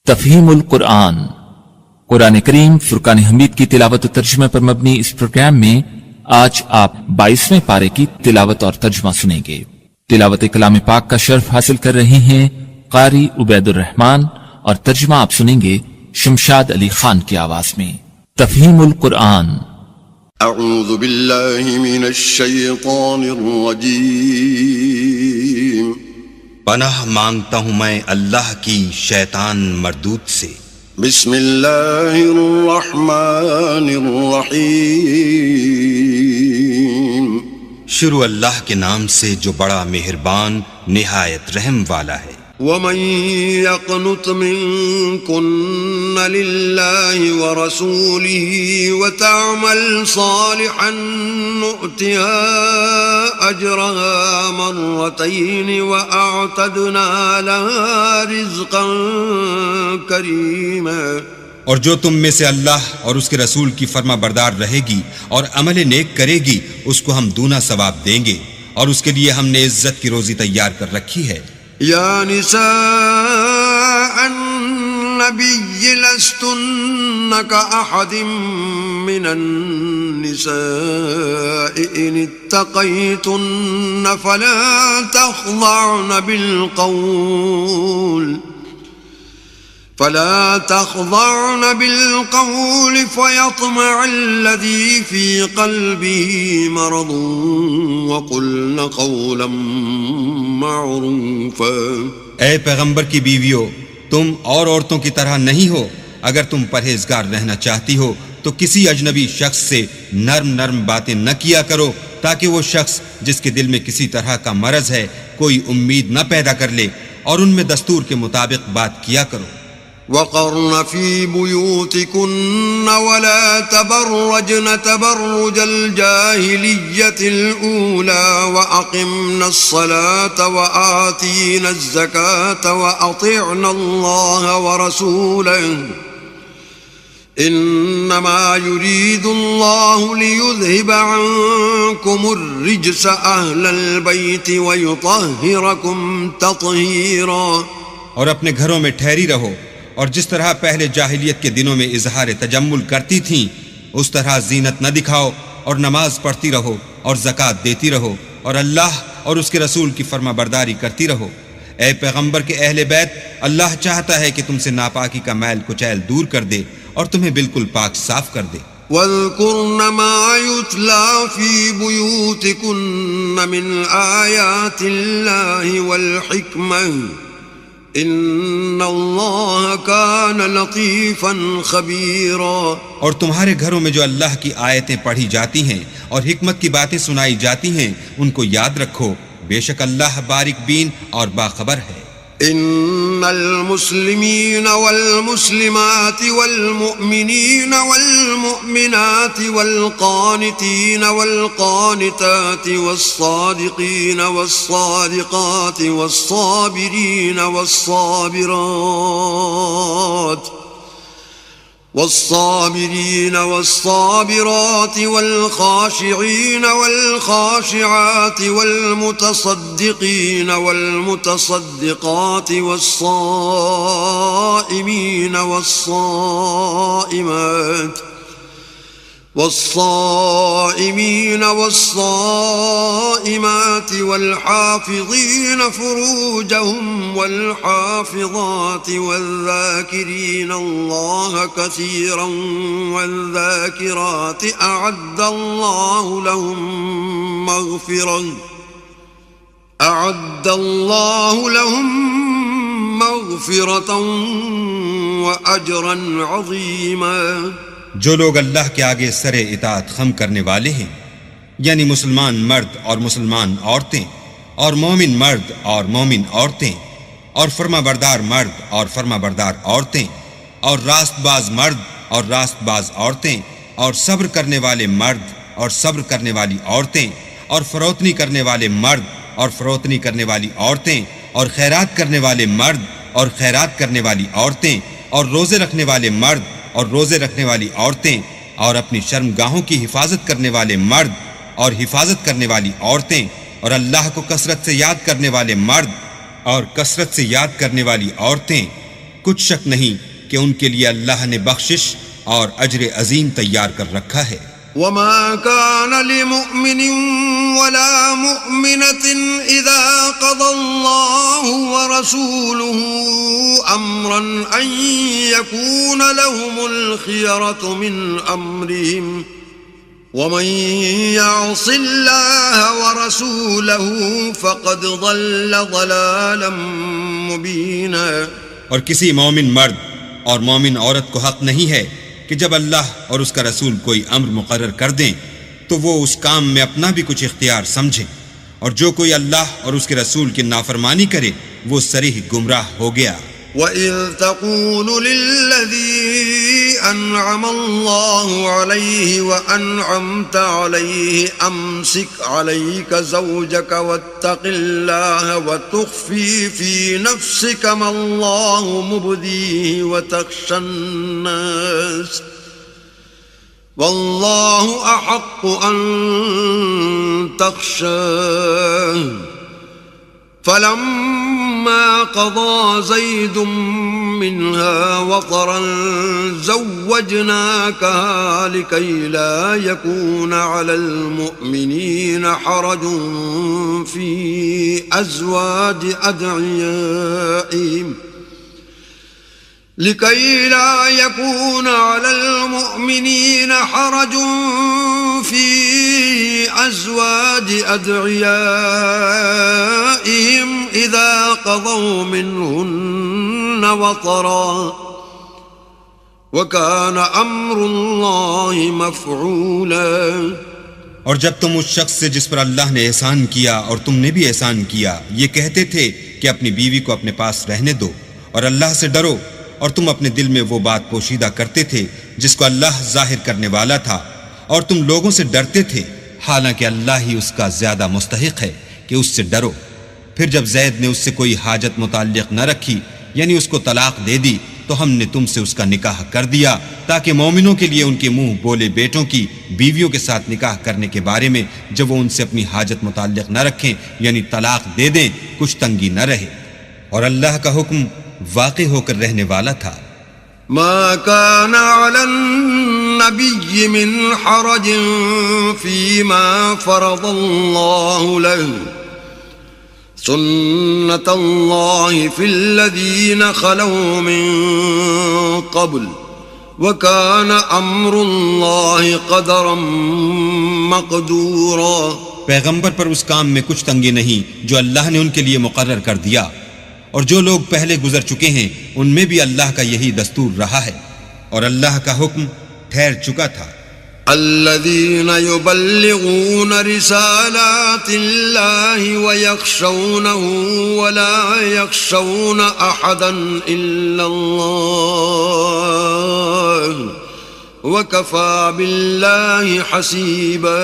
تفہیم القرآن، قرآن کریم فرقان حمید کی تلاوت و ترجمہ پر مبنی اس پروگرام میں آج آپ 22ویں پارے کی تلاوت اور ترجمہ سنیں گے۔ تلاوت کلام پاک کا شرف حاصل کر رہے ہیں قاری عبید الرحمن، اور ترجمہ آپ سنیں گے شمشاد علی خان کی آواز میں۔ تفہیم القرآن۔ اعوذ باللہ من الشیطان الرجیم۔ پناہ مانگتا ہوں میں اللہ کی شیطان مردود سے۔ بسم اللہ الرحمن الرحیم۔ شروع اللہ کے نام سے جو بڑا مہربان نہایت رحم والا ہے۔ ومن يقنت منكن لله ورسوله وتعمل صالحا نؤتها أجرها مرتين وأعتدنا لها رزقا كريما۔ اور جو تم میں سے اللہ اور اس کے رسول کی فرما بردار رہے گی اور عمل نیک کرے گی، اس کو ہم دونا ثواب دیں گے، اور اس کے لیے ہم نے عزت کی روزی تیار کر رکھی ہے۔ یا نساء النبی لستن کأحد من النساء ان اتقیتن فلا تخضعن بالقول فيطمع الذي في قلبه مرض وقلن قولا معروفا۔ اے پیغمبر کی بیویوں، تم اور عورتوں کی طرح نہیں ہو۔ اگر تم پرہیزگار رہنا چاہتی ہو تو کسی اجنبی شخص سے نرم نرم باتیں نہ کیا کرو، تاکہ وہ شخص جس کے دل میں کسی طرح کا مرض ہے کوئی امید نہ پیدا کر لے، اور ان میں دستور کے مطابق بات کیا کرو۔ وقرن في بيوتكن ولا تبرجن تبرج الجاهلية الأولى وأقمن الصلاة وآتينا الزكاة وأطعنا الله ورسوله إنما يريد الله ليذهب عنكم الرجس أهل البيت ويطهركم تطهيرا۔ اور اپنے گھروں میں ٹھہری رہو، اور جس طرح پہلے جاہلیت کے دنوں میں اظہار تجمل کرتی تھیں اس طرح زینت نہ دکھاؤ، اور نماز پڑھتی رہو اور زکوٰۃ دیتی رہو، اور اللہ اور اس کے رسول کی فرما برداری کرتی رہو۔ اے پیغمبر کے اہل بیت، اللہ چاہتا ہے کہ تم سے ناپاکی کا میل کچیل دور کر دے اور تمہیں بالکل پاک صاف کر دے۔ وَاذْكُرْنَ مَا يُتْلَى فِي بُيُوتِكُنَّ مِنْ آيَاتِ اللَّهِ وَالْحِكْمَةِ ان اللہ کان لطیفا خبیرا۔ اور تمہارے گھروں میں جو اللہ کی آیتیں پڑھی جاتی ہیں اور حکمت کی باتیں سنائی جاتی ہیں ان کو یاد رکھو، بے شک اللہ باریک بین اور باخبر ہے۔ ان المسلمین والمسلمات والمؤمنین والمؤمنات والقانتین والقانتات والصادقین والصادقات والصابرین والصابرات والخاشعين والخاشعات والمتصدقين والمتصدقات والصائمين والصائمات والحافظين فروجهم والحافظات والذاكرين الله كثيرا والذاكرات أعد الله لهم مغفرة وأجرا عظيما۔ جو لوگ اللہ کے آگے سر اطاعت خم کرنے والے ہیں، یعنی مسلمان مرد اور مسلمان عورتیں، اور مومن مرد اور مومن عورتیں، اور فرما بردار مرد اور فرما بردار عورتیں، اور راست باز مرد اور راست باز عورتیں، اور صبر کرنے والے مرد اور صبر کرنے والی عورتیں، اور فروتنی کرنے والے مرد اور فروتنی کرنے والی عورتیں، اور خیرات کرنے والے مرد اور خیرات کرنے والی عورتیں، اور روزے رکھنے والے مرد اور روزے رکھنے والی عورتیں، اور اپنی شرمگاہوں کی حفاظت کرنے والے مرد اور حفاظت کرنے والی عورتیں، اور اللہ کو کثرت سے یاد کرنے والے مرد اور کثرت سے یاد کرنے والی عورتیں، کچھ شک نہیں کہ ان کے لیے اللہ نے بخشش اور اجر عظیم تیار کر رکھا ہے۔ وما كان لمؤمن ولا مؤمنة إذا قضى الله ورسوله أمرا أن يكون لهم الخيرة من أمرهم ومن يعص الله ورسوله فقد ضل ضلالا مبينا۔ اور کسی مومن مرد اور مومن عورت کو حق نہیں ہے کہ جب اللہ اور اس کا رسول کوئی امر مقرر کر دیں تو وہ اس کام میں اپنا بھی کچھ اختیار سمجھیں، اور جو کوئی اللہ اور اس کے رسول کی نافرمانی کرے وہ صریح گمراہ ہو گیا۔ وَإِذْ تَقُولُ لِلَّذِي أَنْعَمَ اللَّهُ عَلَيْهِ وَأَنْعَمْتَ عَلَيْهِ أَمْسِكْ عَلَيْكَ زَوْجَكَ وَاتَّقِ اللَّهَ وَتُخْفِي فِي نَفْسِكَ مَا اللَّهُ مُبْدِيهِ وَتَخْشَى النَّاسَ وَاللَّهُ أَحَقُّ أَن تَخْشَاهُ فَلَمَّا قَضَى زَيْدٌ مِّنْهَا وَطَرًا زَوَّجْنَاكَهَا لِكَيْ لَا يَكُونَ عَلَى الْمُؤْمِنِينَ حَرَجٌ فِي أَزْوَاجِ أَدْعِيَائِهِمْ لكي لا يكون على المؤمنين حرج في أزواج أدعيائهم إذا قضوا منهن وطرا وكان أمر الله مفعولا۔ اور جب تم اس شخص سے جس پر اللہ نے احسان کیا اور تم نے بھی احسان کیا یہ کہتے تھے کہ اپنی بیوی کو اپنے پاس رہنے دو اور اللہ سے ڈرو، اور تم اپنے دل میں وہ بات پوشیدہ کرتے تھے جس کو اللہ ظاہر کرنے والا تھا، اور تم لوگوں سے ڈرتے تھے، حالانکہ اللہ ہی اس کا زیادہ مستحق ہے کہ اس سے ڈرو۔ پھر جب زید نے اس سے کوئی حاجت متعلق نہ رکھی یعنی اس کو طلاق دے دی تو ہم نے تم سے اس کا نکاح کر دیا تاکہ مومنوں کے لیے ان کے منہ بولے بیٹوں کی بیویوں کے ساتھ نکاح کرنے کے بارے میں جب وہ ان سے اپنی حاجت متعلق نہ رکھیں یعنی طلاق دے دیں کچھ تنگی نہ رہے، اور اللہ کا حکم واقع ہو کر رہنے والا تھا۔ ما كان على النبي من حرج فيما فرض الله له سنة الله في الذين خلوا من قبل وكان أمر الله قدرا مقدورا۔ پیغمبر پر اس کام میں کچھ تنگی نہیں جو اللہ نے ان کے لیے مقرر کر دیا، اور جو لوگ پہلے گزر چکے ہیں ان میں بھی اللہ کا یہی دستور رہا ہے، اور اللہ کا حکم ٹھہر چکا تھا۔ الذين يبلغون رسالات الله ويخشونه ولا يخشون أحدا إلا الله وكفى بالله حسيبا۔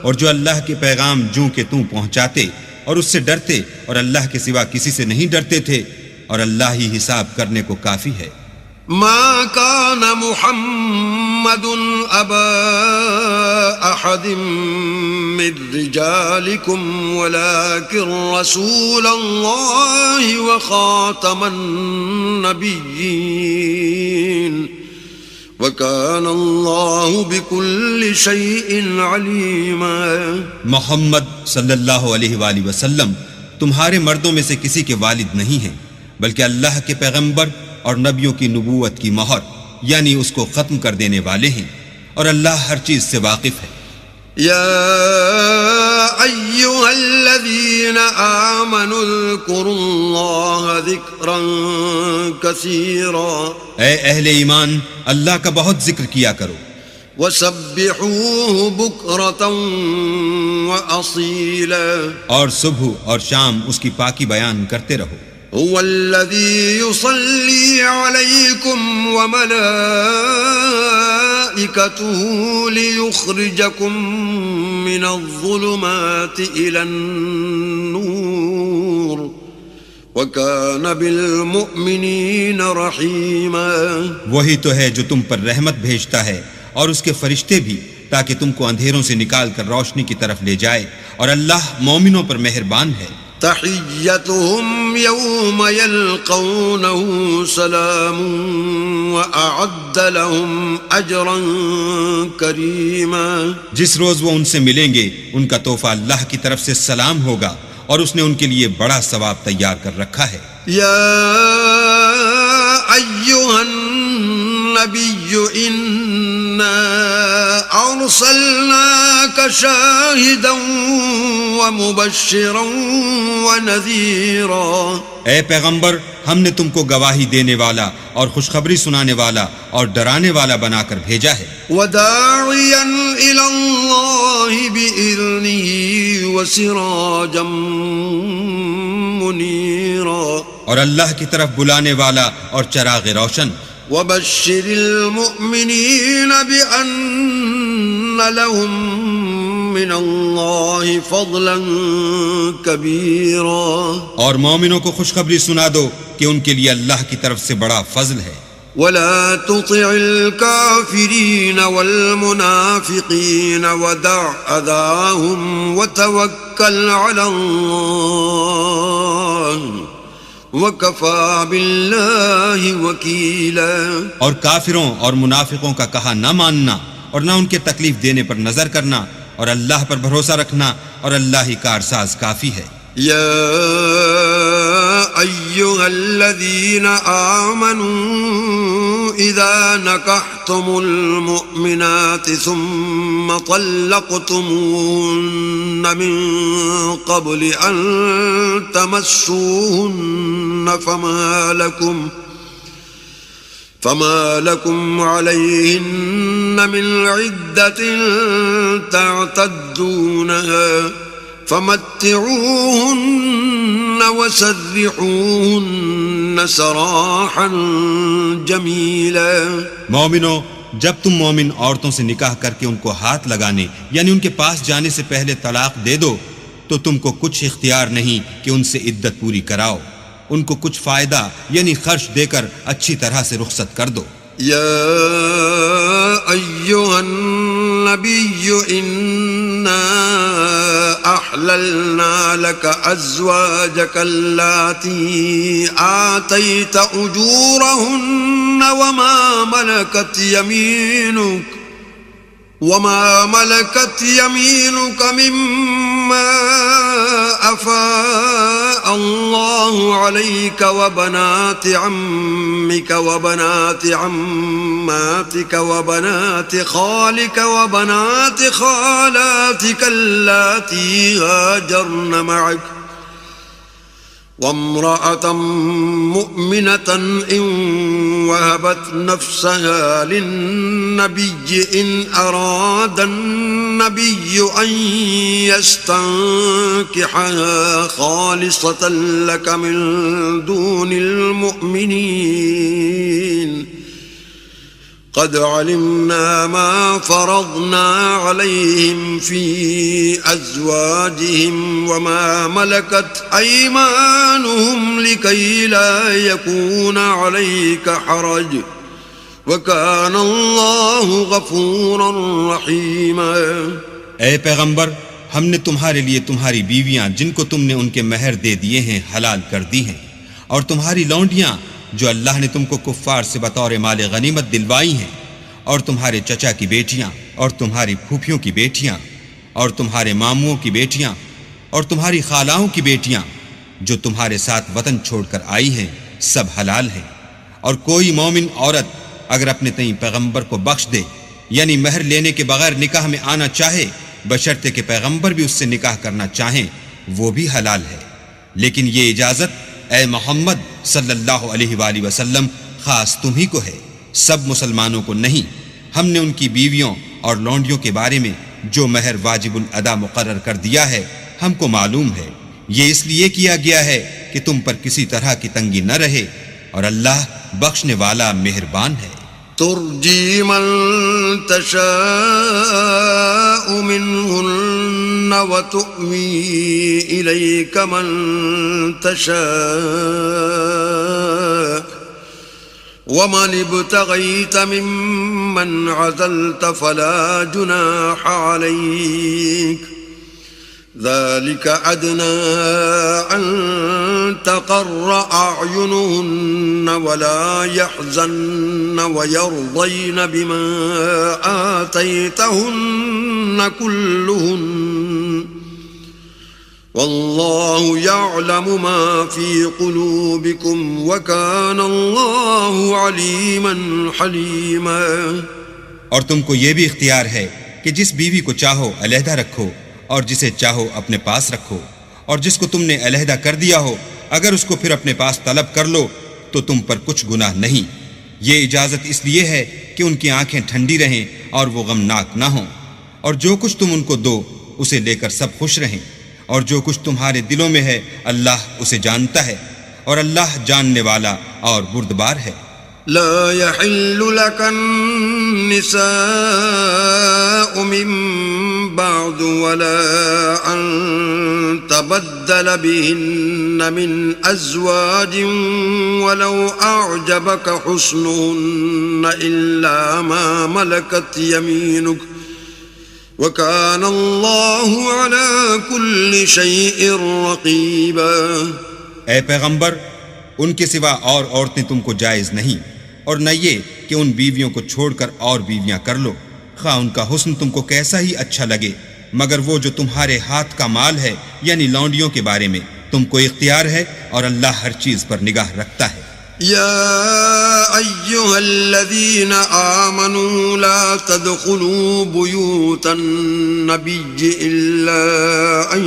اور جو اللہ کے پیغام جوں کہ توں پہنچاتے اور اس سے ڈرتے اور اللہ کے سوا کسی سے نہیں ڈرتے تھے، اور اللہ ہی حساب کرنے کو کافی ہے۔ ما كان محمد أبا أحد من رجالكم ولكن رسول الله وخاتم النبيين وكان الله بكل شيء عليما۔ محمد صلی اللہ علیہ وآلہ وسلم تمہارے مردوں میں سے کسی کے والد نہیں ہیں، بلکہ اللہ کے پیغمبر اور نبیوں کی نبوت کی مہر یعنی اس کو ختم کر دینے والے ہیں، اور اللہ ہر چیز سے واقف ہے۔ يا أيها الذين آمنوا اذكروا الله ذكرا كثيرا۔ اے اہل ایمان اللہ کا بہت ذکر کیا کرو، وسبحوه بكرة وأصيلا۔ اور صبح اور شام اس کی پاکی بیان کرتے رہو۔ هو الذي يصلي عليكم وملائكته ليخرجكم من الظلمات إلى النور وَكَانَ بِالْمُؤْمِنِينَ رَحِيمًا۔ وہی تو ہے جو تم پر رحمت بھیجتا ہے اور اس کے فرشتے بھی، تاکہ تم کو اندھیروں سے نکال کر روشنی کی طرف لے جائے، اور اللہ مومنوں پر مہربان ہے۔ تحيتهم يوم يلقونه سلام وأعد لهم أجرا كريما. جس روز وہ ان سے ملیں گے ان کا تحفہ اللہ کی طرف سے سلام ہوگا اور اس نے ان کے لیے بڑا ثواب تیار کر رکھا ہے. يا أيها النبي إنا أرسلناك شاهدا ومبشرا ونذيرا. اے پیغمبر ہم نے تم کو گواہی دینے والا اور خوشخبری سنانے والا اور ڈرانے والا بنا کر بھیجا ہے. وداعيا إلى الله بإذنه وسراجا منيرا. اور اللہ کی طرف بلانے والا اور چراغ روشن. وبشر المؤمنين بأن لهم من الله فضلا كبيرا. اور مومنوں کو خوشخبری سنا دو کہ ان کے لیے اللہ کی طرف سے بڑا فضل ہے. ولا تطع الكافرين والمنافقين ودع أذاهم وتوكل على الله وَكَفَى بِاللَّهِ وَكِيلًا. اور کافروں اور منافقوں کا کہا نہ ماننا اور نہ ان کے تکلیف دینے پر نظر کرنا اور اللہ پر بھروسہ رکھنا اور اللہ ہی کارساز کافی ہے. يا أيها الذين آمنوا إذا نكحتم المؤمنات ثم طلقتموهن من قبل أن تمسوهن فما لكم عليهن من عدة تعتدونها فمتعوهن وسرحوهن سراحا جميلا. مومنو جب تم مومن عورتوں سے نکاح کر کے ان کو ہاتھ لگانے یعنی ان کے پاس جانے سے پہلے طلاق دے دو تو تم کو کچھ اختیار نہیں کہ ان سے عدت پوری کراؤ. ان کو کچھ فائدہ یعنی خرچ دے کر اچھی طرح سے رخصت کر دو. يا أيها النبي إنا أحللنا لك أزواجك اللاتي آتيت أجورهن وما ملكت يمينك مما أفاء الله عليك وبنات عمك وبنات عماتك وبنات خالك وبنات خالاتك اللاتي هاجرن معك وامرأة مؤمنة إن وهبت نفسها للنبي إن أراد النبي أن يستنكحها خالصة لك من دون المؤمنين قد علمنا ما فرضنا عليهم في أزواجهم وما ملكت أيمانهم لكي لا يكون عليك حرج وكان الله غفورا رحيما. اے پیغمبر ہم نے تمہارے لیے تمہاری بیویاں جن کو تم نے ان کے مہر دے دیے ہیں حلال کر دی ہیں اور تمہاری لونڈیاں جو اللہ نے تم کو کفار سے بطور مال غنیمت دلوائی ہیں اور تمہارے چچا کی بیٹیاں اور تمہاری پھوپھیوں کی بیٹیاں اور تمہارے ماموں کی بیٹیاں اور تمہاری خالاؤں کی بیٹیاں جو تمہارے ساتھ وطن چھوڑ کر آئی ہیں سب حلال ہیں. اور کوئی مومن عورت اگر اپنے تئیں پیغمبر کو بخش دے یعنی مہر لینے کے بغیر نکاح میں آنا چاہے بشرطے کہ پیغمبر بھی اس سے نکاح کرنا چاہیں وہ بھی حلال ہے. لیکن یہ اجازت اے محمد صلی اللہ علیہ وآلہ وسلم خاص تمہیں کو ہے، سب مسلمانوں کو نہیں. ہم نے ان کی بیویوں اور لونڈیوں کے بارے میں جو مہر واجب الادا مقرر کر دیا ہے ہم کو معلوم ہے. یہ اس لیے کیا گیا ہے کہ تم پر کسی طرح کی تنگی نہ رہے اور اللہ بخشنے والا مہربان ہے. ترجی من تشاء منهن وتؤوی الیک من تشاء ومن ابتغیت ممن عزلت فلا جناح علیک ذلك أدنى أن تقر أعينهن ولا يحزن ويرضين بما آتيتهن كلهن والله يعلم ما في قلوبكم وكان الله عليما حليما. اور تم کو یہ بھی اختیار ہے کہ جس بیوی کو چاہو علیحدہ رکھو اور جسے چاہو اپنے پاس رکھو، اور جس کو تم نے علیحدہ کر دیا ہو اگر اس کو پھر اپنے پاس طلب کر لو تو تم پر کچھ گناہ نہیں. یہ اجازت اس لیے ہے کہ ان کی آنکھیں ٹھنڈی رہیں اور وہ غمناک نہ ہوں، اور جو کچھ تم ان کو دو اسے لے کر سب خوش رہیں، اور جو کچھ تمہارے دلوں میں ہے اللہ اسے جانتا ہے، اور اللہ جاننے والا اور بردبار ہے. لا يحل لك النساء من بعد ولا أن تبدل بهن من أزواج ولو أعجبك حسنهن إلا ما ملكت يمينك وكان الله على كل شيء رقيبا. اے پیغمبر، ان کے سوا اور عورتیں تم کو جائز نہیں، اور نہ یہ کہ ان بیویوں کو چھوڑ کر اور بیویاں کر لو، خواہ ان کا حسن تم کو کیسا ہی اچھا لگے، مگر وہ جو تمہارے ہاتھ کا مال ہے یعنی لونڈیوں کے بارے میں تم کو اختیار ہے، اور اللہ ہر چیز پر نگاہ رکھتا ہے. يا أيها الذين آمنوا لا تدخلوا بيوت النبي إلا أن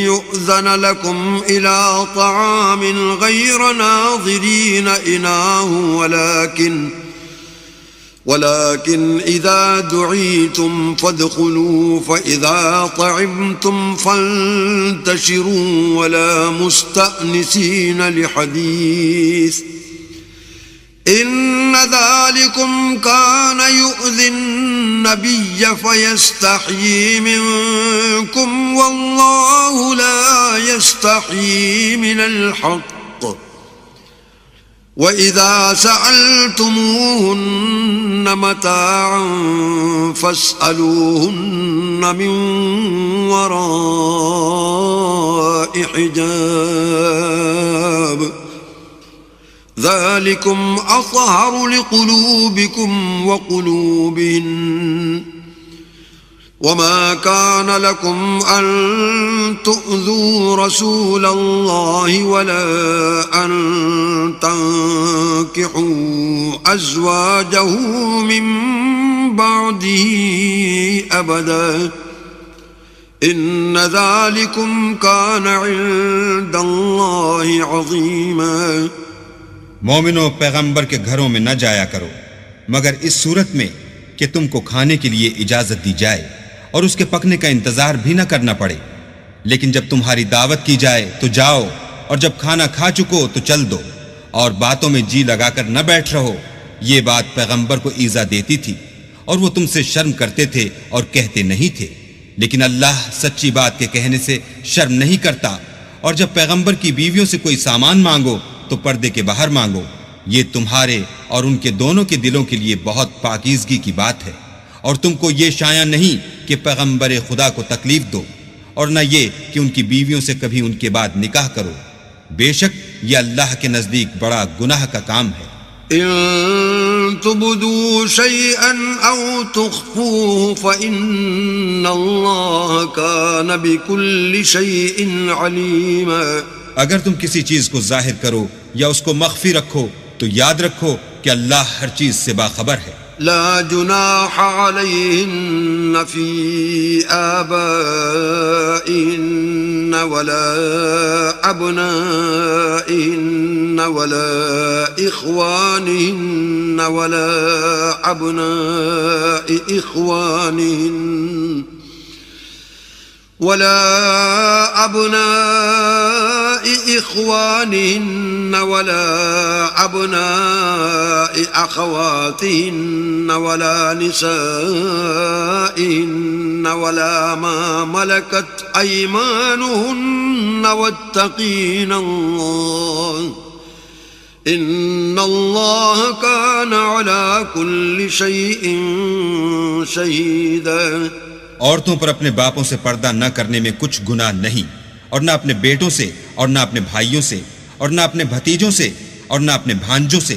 يؤذن لكم إلى طعام غير ناظرين إناه ولكن إذا دعيتم فادخلوا فإذا طعمتم فانتشروا ولا مستأنسين لحديث إن ذلكم كان يؤذي النبي فيستحيي منكم والله لا يستحيي من الحق وَإِذَا سَأَلْتُمُوهُنَّ مَتَاعًا فَاسْأَلُوهُنَّ مِنْ وَرَاءِ حِجَابٍ ذَلِكُمْ أَطْهَرُ لِقُلُوبِكُمْ وَقُلُوبِهِنَّ وما كان لكم أن تؤذوا رسول الله ولا أن تنكحوا أزواجه من بعده أبدا إن ذلكم كان عند الله عظيما. مومنوں، پیغمبر کے گھروں میں نہ جایا کرو مگر اس صورت میں کہ تم کو کھانے کے لیے اجازت دی جائے اور اس کے پکنے کا انتظار بھی نہ کرنا پڑے، لیکن جب تمہاری دعوت کی جائے تو جاؤ، اور جب کھانا کھا چکو تو چل دو، اور باتوں میں جی لگا کر نہ بیٹھ رہو. یہ بات پیغمبر کو ایذا دیتی تھی اور وہ تم سے شرم کرتے تھے اور کہتے نہیں تھے، لیکن اللہ سچی بات کے کہنے سے شرم نہیں کرتا. اور جب پیغمبر کی بیویوں سے کوئی سامان مانگو تو پردے کے باہر مانگو، یہ تمہارے اور ان کے دونوں کے دلوں کے لیے بہت پاکیزگی کی بات ہے. اور تم کو یہ شایع نہیں کہ پیغمبر خدا کو تکلیف دو، اور نہ یہ کہ ان کی بیویوں سے کبھی ان کے بعد نکاح کرو، بے شک یہ اللہ کے نزدیک بڑا گناہ کا کام ہے. ان تبدوا شيئا او تخفوه فإن الله كان بكل شيء عليما. اگر تم کسی چیز کو ظاہر کرو یا اس کو مخفی رکھو تو یاد رکھو کہ اللہ ہر چیز سے باخبر ہے. لا جناح عليهن في آبائهن ولا أبنائهن ولا إخوانهن ولا أبناء إخوانهن ولا أبناء أخواتهن ولا نسائهن ولا ما ملكت أيمانهن واتقين الله إن الله كان على كل شيء شهيدا. عورتوں پر اپنے باپوں سے پردہ نہ کرنے میں کچھ گناہ نہیں، اور نہ اپنے بیٹوں سے، اور نہ اپنے بھائیوں سے، اور نہ اپنے بھتیجوں سے، اور نہ اپنے بھانجوں سے،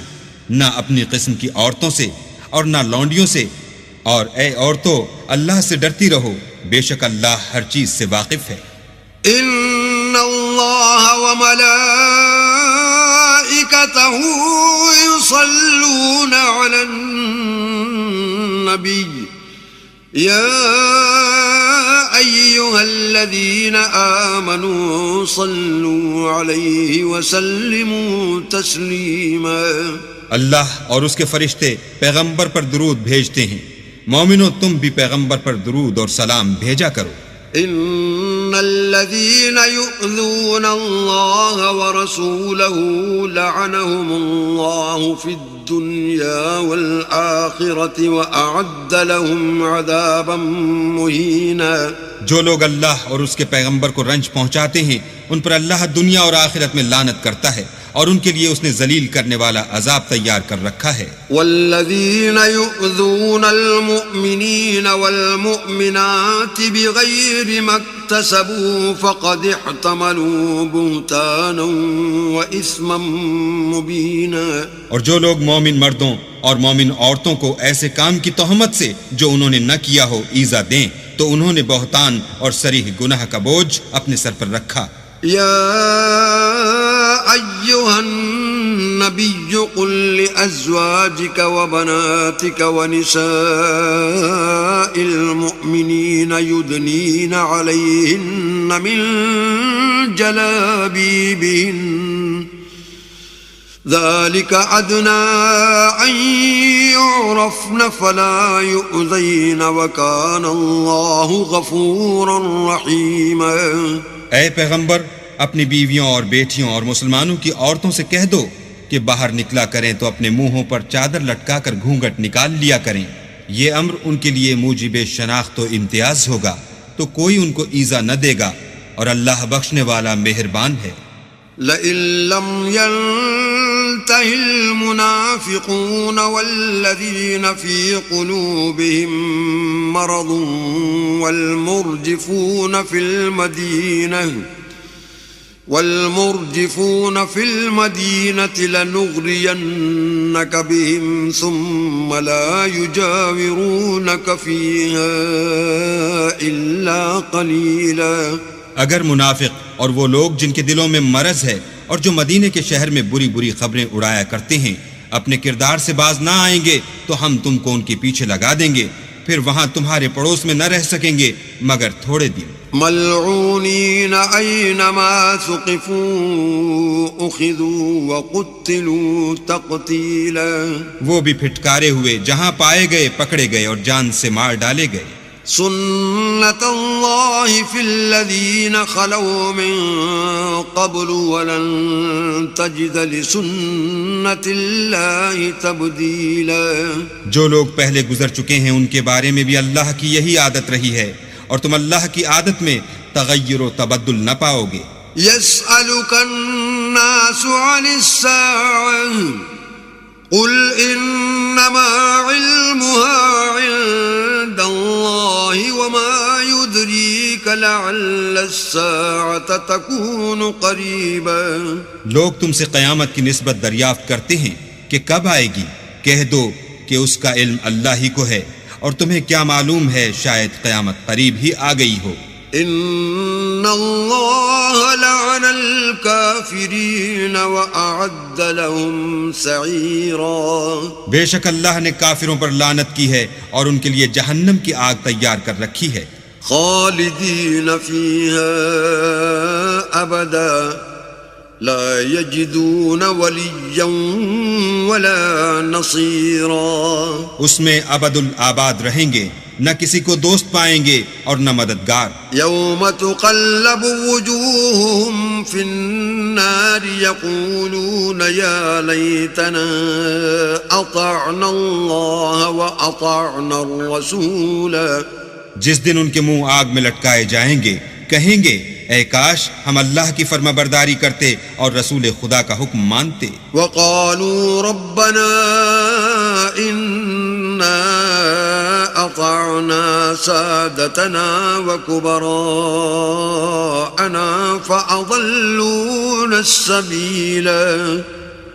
نہ اپنی قسم کی عورتوں سے، اور نہ لونڈیوں سے، اور اے عورتوں اللہ سے ڈرتی رہو، بے شک اللہ ہر چیز سے واقف ہے۔ ان اللہ وملائکتہ یصلون علی النبی یا ایہا الذین آمنوا صلوا علیہ وسلموا تسلیما۔ اللہ اور اس کے فرشتے پیغمبر پر درود بھیجتے ہیں، مومنو تم بھی پیغمبر پر درود اور سلام بھیجا کرو۔ ان الذين يؤذون الله ورسوله لعنهم الله في الدنيا والآخرة وأعد لهم عذابا مهينا۔ جو لوگ اللہ اور اس کے پیغمبر کو رنج پہنچاتے ہیں ان پر اللہ دنیا اور آخرت میں لعنت کرتا ہے، اور ان کے لیے اس نے ذلیل کرنے والا عذاب تیار کر رکھا ہے۔ والذین یؤذون المؤمنین والمؤمنات بغیر ما اکتسبوا فقد احتملوا بہتانا واثما مبینا۔ اور جو لوگ مومن مردوں اور مومن عورتوں کو ایسے کام کی تہمت سے جو انہوں نے نہ کیا ہو ایذا دیں تو انہوں نے بہتان اور صریح گناہ کا بوجھ اپنے سر پر رکھا۔ یا ایہا النبی قل لأزواجک وبناتک ونساء المؤمنین یدنین علیہن من جلابیبہن ذلك أدنى أن يعرفن فلا يؤذين وكان الله غفورا رحيما۔ اے پیغمبر اپنی بیویوں اور بیٹیوں اور مسلمانوں کی عورتوں سے کہہ دو کہ باہر نکلا کریں تو اپنے منہوں پر چادر لٹکا کر گھونگھٹ نکال لیا کریں، یہ امر ان کے لیے موجب شناخت و امتیاز ہوگا تو کوئی ان کو ایذا نہ دے گا، اور اللہ بخشنے والا مہربان ہے۔ لئن لم ينته المنافقون والذين في قلوبهم مرض والمرجفون في المدينة لنغرينك بهم ثم لا يجاورونك فيها إلا قليلا۔ اگر منافق اور وہ لوگ جن کے دلوں میں مرض ہے اور جو مدینے کے شہر میں بری بری خبریں اڑایا کرتے ہیں اپنے کردار سے باز نہ آئیں گے تو ہم تم کو ان کے پیچھے لگا دیں گے، پھر وہاں تمہارے پڑوس میں نہ رہ سکیں گے مگر تھوڑے دن۔ ملعونین اینما ثقفوا اخذوا وقتلوا تقتیلا۔ وہ بھی پھٹکارے ہوئے جہاں پائے گئے پکڑے گئے اور جان سے مار ڈالے گئے۔ سنت اللہ فی الذین خلوا من قبل ولن تجد لسنت اللہ تبدیلا۔ جو لوگ پہلے گزر چکے ہیں ان کے بارے میں بھی اللہ کی یہی عادت رہی ہے، اور تم اللہ کی عادت میں تغیر و تبدل نہ پاؤ گے۔ یسألک الناس عن الساعة قل انما علمها عند الله وما يدريك لعل الساعة تكون قريبا۔ لوگ تم سے قیامت کی نسبت دریافت کرتے ہیں کہ کب آئے گی، کہہ دو کہ اس کا علم اللہ ہی کو ہے، اور تمہیں کیا معلوم ہے شاید قیامت قریب ہی آ گئی ہو۔ ان اللہ لعن الکافرین واعد لهم سعیرا۔ بے شک اللہ نے کافروں پر لعنت کی ہے اور ان کے لیے جہنم کی آگ تیار کر رکھی ہے۔ خالدین فیہا ابدا لا یجدون ولیا ولا نصیرا۔ اس میں ابد الآباد رہیں گے، نہ کسی کو دوست پائیں گے اور نہ مددگار۔ یوم تقلب وجوہہم فی النار یقولون یا لیتنا اطعنا اللہ واطعنا الرسول۔ جس دن ان کے منہ آگ میں لٹکائے جائیں گے کہیں گے اے کاش ہم اللہ کی فرما برداری کرتے اور رسول خدا کا حکم مانتے۔ وقالوا ربنا اننا اطعنا سادتنا وكبراءنا فأضلونا السبيل.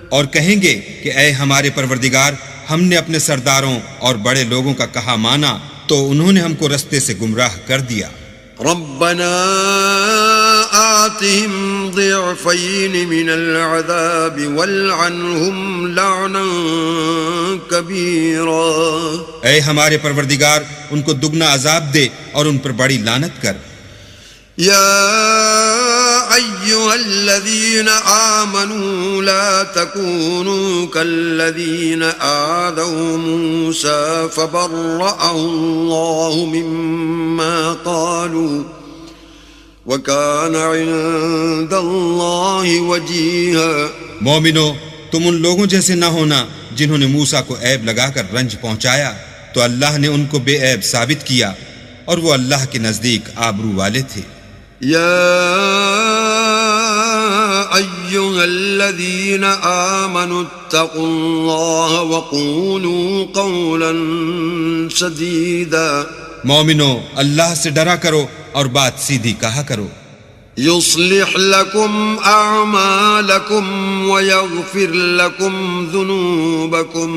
اور کہیں گے کہ اے ہمارے پروردگار، ہم نے اپنے سرداروں اور بڑے لوگوں کا کہا مانا تو انہوں نے ہم کو رستے سے گمراہ کر دیا. ربنا آتهم ضعفين من العذاب والعنهم لعنا كبيرا. اے ہمارے پروردگار، ان کو دگنا عذاب دے اور ان پر بڑی لعنت کر. يا أيها الذين آمنوا لا تكونوا كالذين آذوا موسى فبرأه الله مما قالوا وكان عند الله وجيها. مومنو، تم ان لوگوں جیسے نہ ہونا جنہوں نے موسیٰ کو عیب لگا کر رنج پہنچایا، تو اللہ نے ان کو بے عیب ثابت کیا اور وہ اللہ کے نزدیک آبرو والے تھے. يا أيها الذين آمنوا اتقوا الله وقولوا قولا سديدا. مومنو، اللہ سے ڈرا کرو اور بات سیدھی کہا کرو. يصلح لكم أعمالكم ويغفر لكم ذنوبكم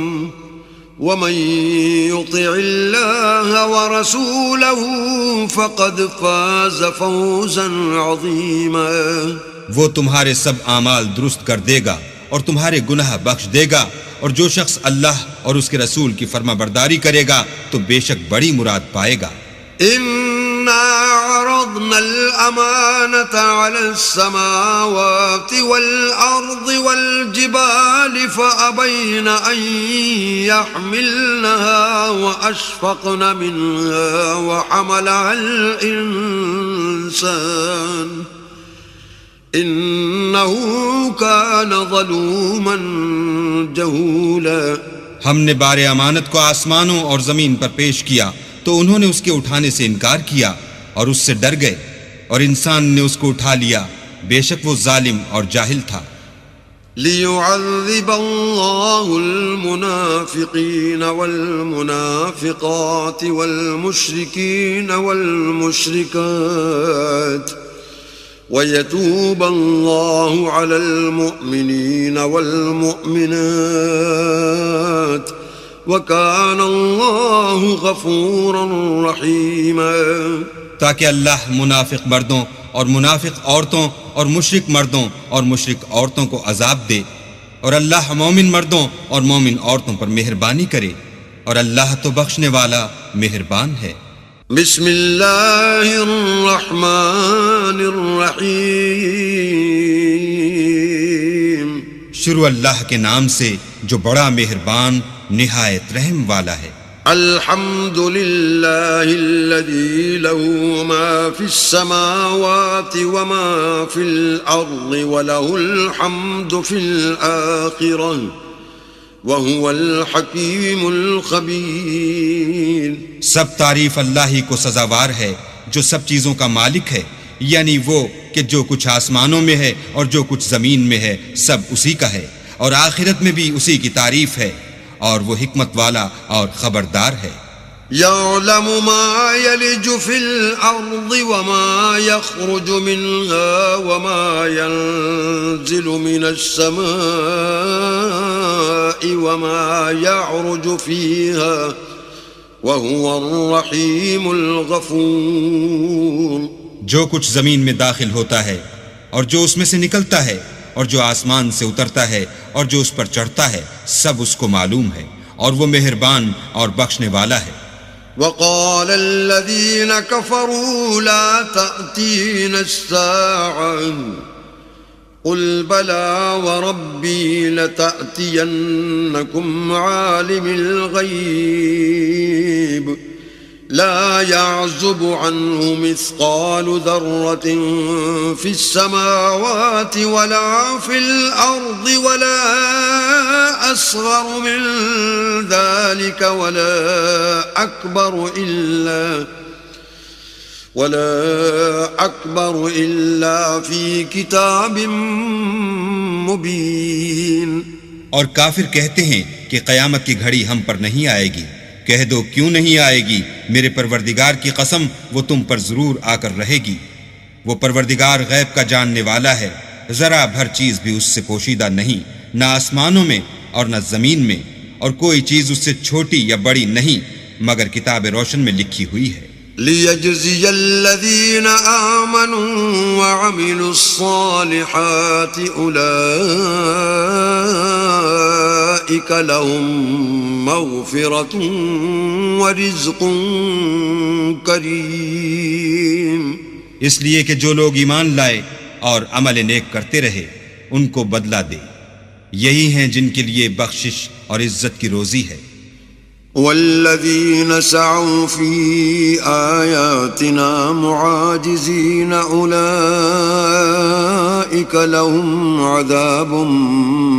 ومن يطع الله ورسوله فقد فاز فوزا عظيما. وہ تمہارے سب اعمال درست کر دے گا اور تمہارے گناہ بخش دے گا، اور جو شخص اللہ اور اس کے رسول کی فرما برداری کرے گا تو بے شک بڑی مراد پائے گا. إنا عرضنا الأمانة على السماوات والأرض والجبال فأبين أن يحملنها وأشفقن منها وحملها الإنسان إنه كان ظلوما جهولا. ہم نے بار امانت کو آسمانوں اور زمین پر پیش کیا تو انہوں نے اس کے اٹھانے سے انکار کیا اور اس سے ڈر گئے، اور انسان نے اس کو اٹھا لیا، بے شک وہ ظالم اور جاہل تھا. ليعذب الله المنافقين والمنافقات والمشركين والمشركات ويتوب الله على المؤمنين والمؤمنات وَكَانَ اللَّهُ غَفُورًا رَحِيمًا. تاکہ اللہ منافق مردوں اور منافق عورتوں اور مشرک مردوں اور مشرک عورتوں کو عذاب دے، اور اللہ مومن مردوں اور مومن عورتوں پر مہربانی کرے، اور اللہ تو بخشنے والا مہربان ہے. بسم اللہ الرحمن الرحیم. شروع اللہ کے نام سے جو بڑا مہربان نہایت رحم والا ہے. الحمد للہ الذی له ما فی السماوات وما فی الارض وله الحمد فی الآخرہ وهو الحکیم الخبیر. سب تعریف اللہ ہی کو سزاوار ہے جو سب چیزوں کا مالک ہے، یعنی وہ کہ جو کچھ آسمانوں میں ہے اور جو کچھ زمین میں ہے سب اسی کا ہے، اور آخرت میں بھی اسی کی تعریف ہے، اور وہ حکمت والا اور خبردار ہے. يعلم ما يلج في الأرض وما يخرج منها وما ينزل من السماء وما يعرج فيها وهو الرحيم الغفور. جو کچھ زمین میں داخل ہوتا ہے اور جو اس میں سے نکلتا ہے اور جو آسمان سے اترتا ہے اور جو اس پر چڑھتا ہے سب اس کو معلوم ہے، اور وہ مہربان اور بخشنے والا ہے. وقال الذين كفروا لا تأتينا الساعة قل بلى وربي لتأتينكم عالم الغيب لا يعزب عنه مثقال ذرة في السماوات ولا في الأرض ولا أصغر من ذلك ولا أكبر إلا في كتاب مبين. اور کافر کہتے ہیں کہ قیامت کی گھڑی ہم پر نہیں آئے گی، کہہ دو کیوں نہیں آئے گی، میرے پروردگار کی قسم وہ تم پر ضرور آ کر رہے گی۔ وہ پروردگار غیب کا جاننے والا ہے، ذرا بھر چیز بھی اس سے پوشیدہ نہیں، نہ آسمانوں میں اور نہ زمین میں، اور کوئی چیز اس سے چھوٹی یا بڑی نہیں مگر کتاب روشن میں لکھی ہوئی ہے۔ ليجزي الذين آمنوا وعملوا الصالحات أولئك لهم مغفرة ورزق كريم۔ اس لیے کہ جو لوگ ایمان لائے اور عمل نیک کرتے رہے ان کو بدلہ دے، یہی ہیں جن کے لیے بخشش اور عزت کی روزی ہے۔ والذين سعوا في آياتنا معاجزين أولئك لهم عذاب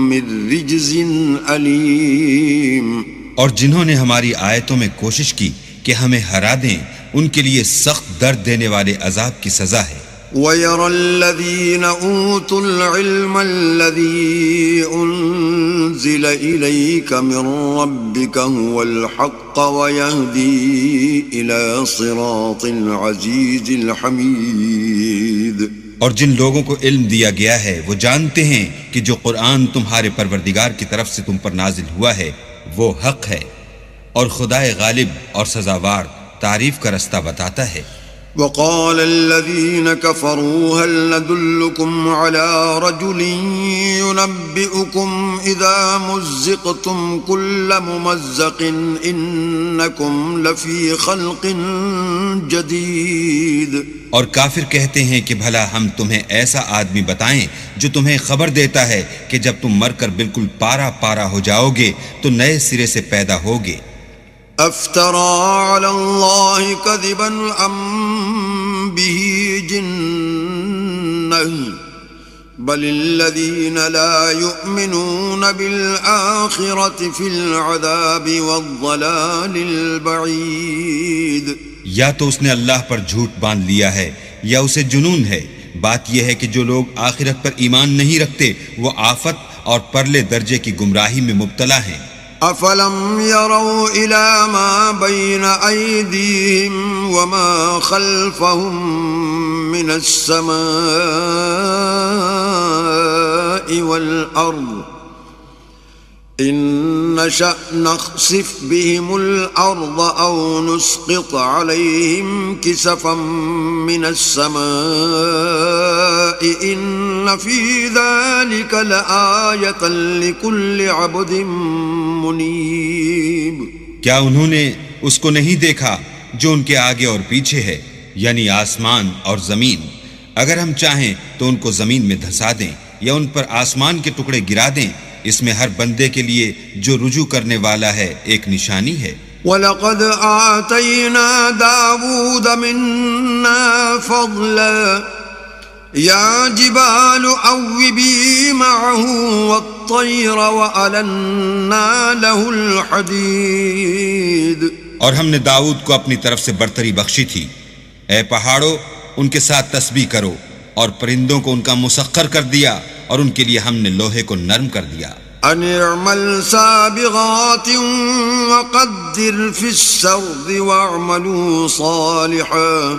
من رجز أليم۔ اور جنہوں نے ہماری آیتوں میں کوشش کی کہ ہمیں ہرا دیں، ان کے لیے سخت درد دینے والے عذاب کی سزا ہے۔ وَيَرَى الَّذِينَ أُوتُوا الْعِلْمَ الَّذِي أُنزِلَ إِلَيْكَ مِن رَّبِّكَ هُوَ الْحَقَّ وَيَهْدِي إِلَى صِرَاطِ الْعَزِيزِ الْحَمِيدِ۔ اور جن لوگوں کو علم دیا گیا ہے وہ جانتے ہیں کہ جو قرآن تمہارے پروردگار کی طرف سے تم پر نازل ہوا ہے وہ حق ہے، اور خدائے غالب اور سزاوار تعریف کا رستہ بتاتا ہے۔ وقال الذين كفروا هل ندلكم على رجل ينبئكم إذا مزقتم كل ممزق إنكم لفي خلق جديد۔ اور کافر کہتے ہیں کہ بھلا ہم تمہیں ایسا آدمی بتائیں جو تمہیں خبر دیتا ہے کہ جب تم مر کر بالکل پارا پارا ہو جاؤ گے تو نئے سرے سے پیدا ہوگے۔ افترى على الله كذبا ام به جنة بل الذين لا يؤمنون بالآخرة في العذاب والضلال البعيد۔ یا تو اس نے اللہ پر جھوٹ باندھ لیا ہے یا اسے جنون ہے۔ بات یہ ہے کہ جو لوگ آخرت پر ایمان نہیں رکھتے وہ آفت اور پرلے درجے کی گمراہی میں مبتلا ہیں۔ افلم يروا الى ما بين ايديهم وما خلفهم من السماء والارض ان نشأ نخسف بهم الارض او نسقط عليهم كسفا من السماء ان في ذلك لآية لكل عبد منیب۔ کیا انہوں نے اس کو نہیں دیکھا جو ان کے آگے اور پیچھے ہے، یعنی آسمان اور زمین؟ اگر ہم چاہیں تو ان کو زمین میں دھسا دیں یا ان پر آسمان کے ٹکڑے گرا دیں، اس میں ہر بندے کے لیے جو رجوع کرنے والا ہے ایک نشانی ہے۔ وَلَقَدْ آتَيْنَا دَاوُودَ مِنَّا فَضْلًا يَا جِبَالُ أَوِّبِي مَعَهُ وَالطَّيْرَ وَأَلَنَّا لَهُ الْحَدِيدَ۔ اور ہم نے داؤد کو اپنی طرف سے برتری بخشی تھی، اے پہاڑوں ان کے ساتھ تسبیح کرو، اور پرندوں کو ان کا مسخر کر دیا، اور ان کے لیے ہم نے لوہے کو نرم کر دیا۔ ان اعمل سابغات وقدر في السرد واعملوا صالحا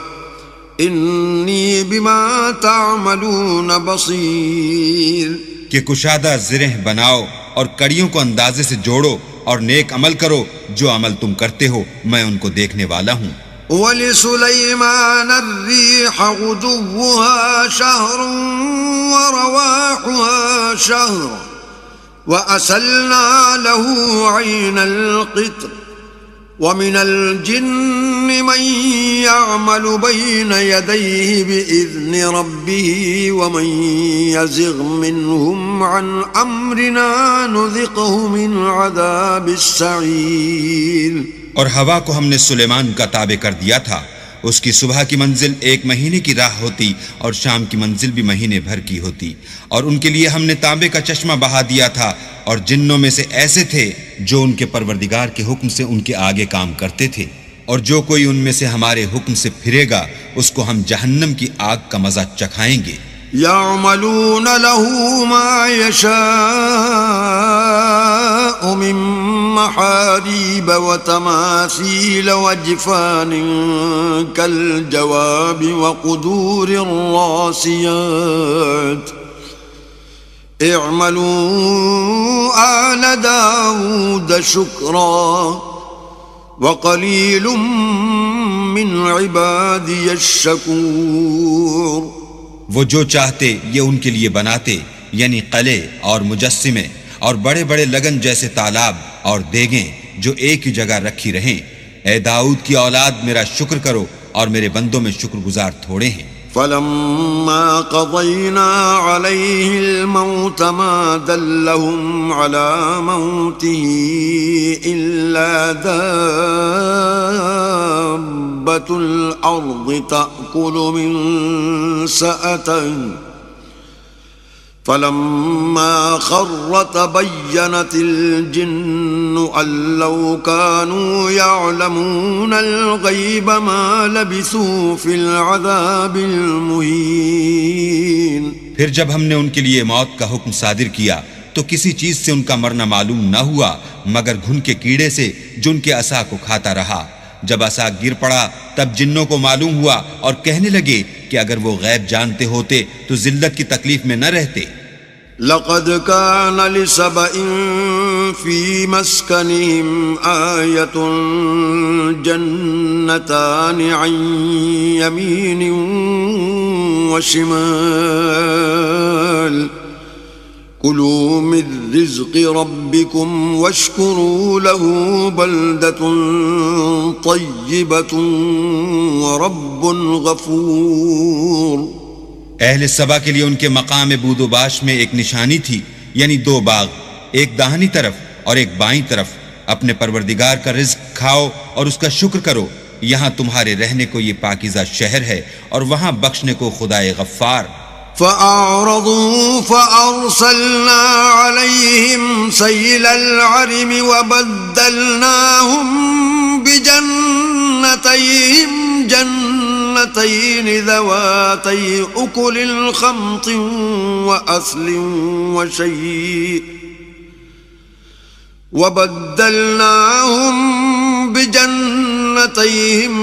انی بما تعملون بصیر۔ کہ کشادہ زرہ بناؤ اور کڑیوں کو اندازے سے جوڑو اور نیک عمل کرو، جو عمل تم کرتے ہو میں ان کو دیکھنے والا ہوں۔ وَلِسُلَيْمَانَ الرِّيحَ غُدُوُّهَا شَهْرٌ وَرَوَاحُهَا شَهْرٌ وَأَسَلْنَا لَهُ عَيْنَ الْقِطْرِ وَمِنَ الْجِنِّ مَن يَعْمَلُ بَيْنَ يَدَيْهِ بِإِذْنِ رَبِّهِ وَمَن يَزِغْ مِنْهُمْ عَنْ أَمْرِنَا نُذِقْهُ مِنْ عَذَابِ السَّعِيرِ۔ اور ہوا کو ہم نے سلیمان کا تابع کر دیا تھا، اس کی صبح کی منزل 1 مہینے کی راہ ہوتی اور شام کی منزل بھی مہینے بھر کی ہوتی، اور ان کے لیے ہم نے تانبے کا چشمہ بہا دیا تھا، اور جنوں میں سے ایسے تھے جو ان کے پروردگار کے حکم سے ان کے آگے کام کرتے تھے، اور جو کوئی ان میں سے ہمارے حکم سے پھرے گا اس کو ہم جہنم کی آگ کا مزہ چکھائیں گے۔ يعملون له ما يشاء من محاريب وتماثيل وجفان كالجواب وقدور الراسيات اعملوا آل داود شكرا وقلیل من عبادی الشکور. وہ جو چاہتے یہ ان کے لیے بناتے، یعنی قلعے اور مجسمے اور بڑے بڑے لگن جیسے تالاب اور دیگیں جو ایک ہی جگہ رکھی رہیں. اے داؤد کی اولاد میرا شکر کرو اور میرے بندوں میں شکر گزار تھوڑے ہیں. فلما قضينا عليه الموت ما دلهم على موته إلا دابة الأرض تأكل من سأته فلما خر تبينت الجن أن لو كانوا يعلمون الغيب ما لبثوا في العذاب المهين. پھر جب ہم نے ان کے لیے موت کا حکم صادر کیا تو کسی چیز سے ان کا مرنا معلوم نہ ہوا مگر گھن کے کیڑے سے جو ان کے عصا کو کھاتا رہا. جب عصا گر پڑا تب جنوں کو معلوم ہوا اور کہنے لگے کہ اگر وہ غیب جانتے ہوتے تو ذلت کی تکلیف میں نہ رہتے. لقد كان لسبإ في مسكنهم آية جنتان عن يمين وشمال كلوا من رزق ربكم واشكروا له بلدة طيبة ورب غفور. اہل سبا کے لیے ان کے مقام بود و باش میں ایک نشانی تھی، یعنی دو باغ، ایک داہنی طرف اور ایک بائیں طرف. اپنے پروردگار کا رزق کھاؤ اور اس کا شکر کرو. یہاں تمہارے رہنے کو یہ پاکیزہ شہر ہے اور وہاں بخشنے کو خدائے غفار. فأعرضوا فأرسلنا عليهم سيل العرم وبدلناهم بجنتين ذواتي أكل خمط وأثل وشيء وبدلناهم بجنتين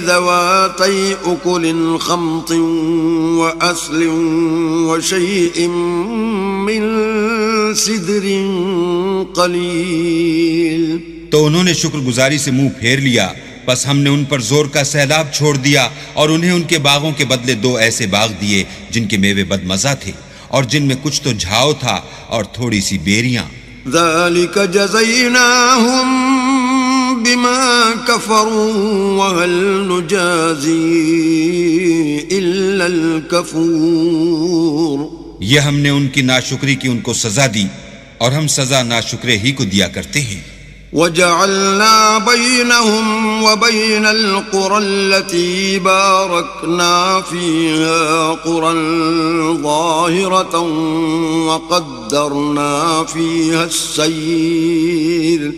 ذواتي أكل خمط وأثل وشيء من سدر قليل. تو انہوں نے شکر گزاری سے منہ پھیر لیا، پس ہم نے ان پر زور کا سیلاب چھوڑ دیا اور انہیں ان کے باغوں کے بدلے دو ایسے باغ دیے جن کے میوے بدمزہ تھے اور جن میں کچھ تو جھاؤ تھا اور تھوڑی سی بیریاں. ذلك جزيناهم بما كفروا وهل نجازي إلا الكفور. یہ ہم نے ان کی ناشکری کی ان کو سزا دی اور ہم سزا ناشکرے ہی کو دیا کرتے ہیں. وجعلنا بينهم وبين القرى التي باركنا فيها قرى ظاهرة وقدرنا فيها السير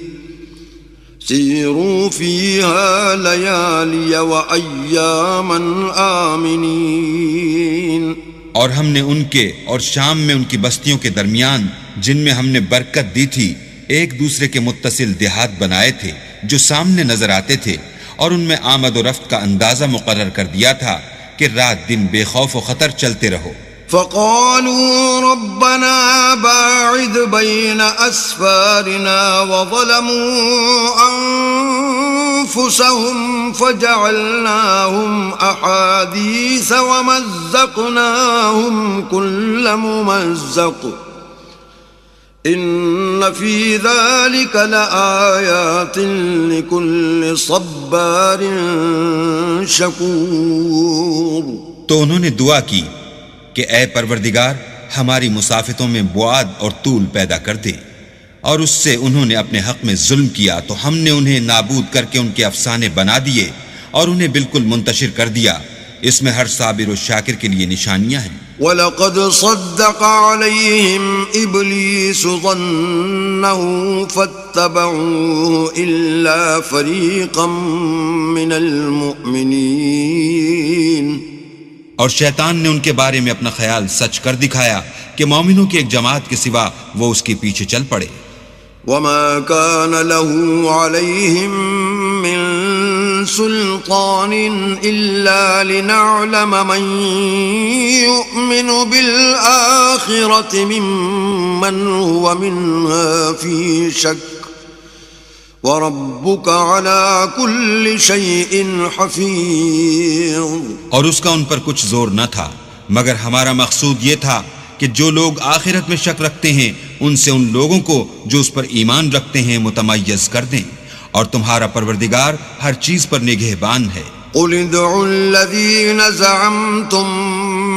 سيروا فيها ليالي وأياما آمنين. اور ہم نے ان کے اور شام میں ان کی بستیوں کے درمیان جن میں ہم نے برکت دی تھی ایک دوسرے کے متصل دیہات بنائے تھے جو سامنے نظر آتے تھے، اور ان میں آمد و رفت کا اندازہ مقرر کر دیا تھا کہ رات دن بے خوف و خطر چلتے رہو. فقالوا ربنا باعد بين أسفارنا وظلموا أنفسهم فجعلناهم أحاديث ومزقناهم كل ممزق إن في ذلك لآيات لكل صبار شكور. تو انہوں نے دعا کی کہ اے پروردگار ہماری مسافتوں میں بعد اور طول پیدا کر دے، اور اس سے انہوں نے اپنے حق میں ظلم کیا تو ہم نے انہیں نابود کر کے ان کے افسانے بنا دیے اور انہیں بالکل منتشر کر دیا. اس میں ہر صابر و شاکر کے لیے نشانیاں ہیں. وَلَقَدْ صَدَّقَ عَلَيْهِمْ إِبْلِيسُ ظَنَّهُ فَاتَّبَعُوهُ إِلَّا فَرِيقًا مِّنَ الْمُؤْمِنِينَ. اور شیطان نے ان کے بارے میں اپنا خیال سچ کر دکھایا کہ مومنوں کی ایک جماعت کے سوا وہ اس کے پیچھے چل پڑے. وما كان له عليهم من سلطان إلا لنعلم من يؤمن بالآخرة ممن هو منها في شك وربك على كل شيء حفيظ. اور اس کا ان پر کچھ زور نہ تھا مگر ہمارا مقصود یہ تھا کہ جو لوگ آخرت میں شک رکھتے ہیں ان سے ان لوگوں کو جو اس پر ایمان رکھتے ہیں متمیز کر دیں، اور تمہارا پروردگار ہر چیز پر نگہبان ہے. قل ادعوا الذين زعمتم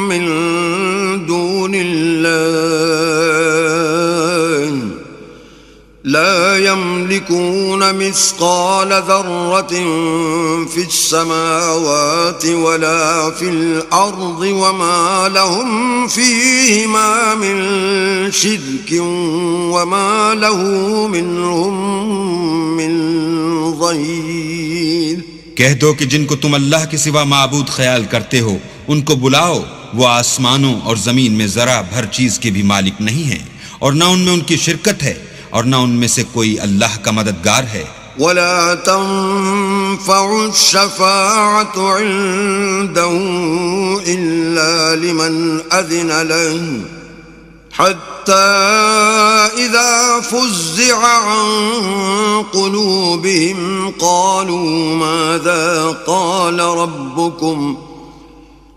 من دون الله لا يملكون مثقال ذرة في السماوات ولا في الأرض وما لهم فيهما من شرك وما له منهم من ظهير. کہہ دو کہ جن کو تم اللہ کے سوا معبود خیال کرتے ہو ان کو بلاؤ، وہ آسمانوں اور زمین میں ذرا بھر چیز کے بھی مالک نہیں ہیں، اور نہ ان میں ان کی شرکت ہے اور نہ ان میں سے کوئی اللہ کا مددگار ہے. ولا تنفع الشفاعة عنده إلا لمن أذن له حتى إذا فزع عن قلوبهم قالوا ماذا قال ربكم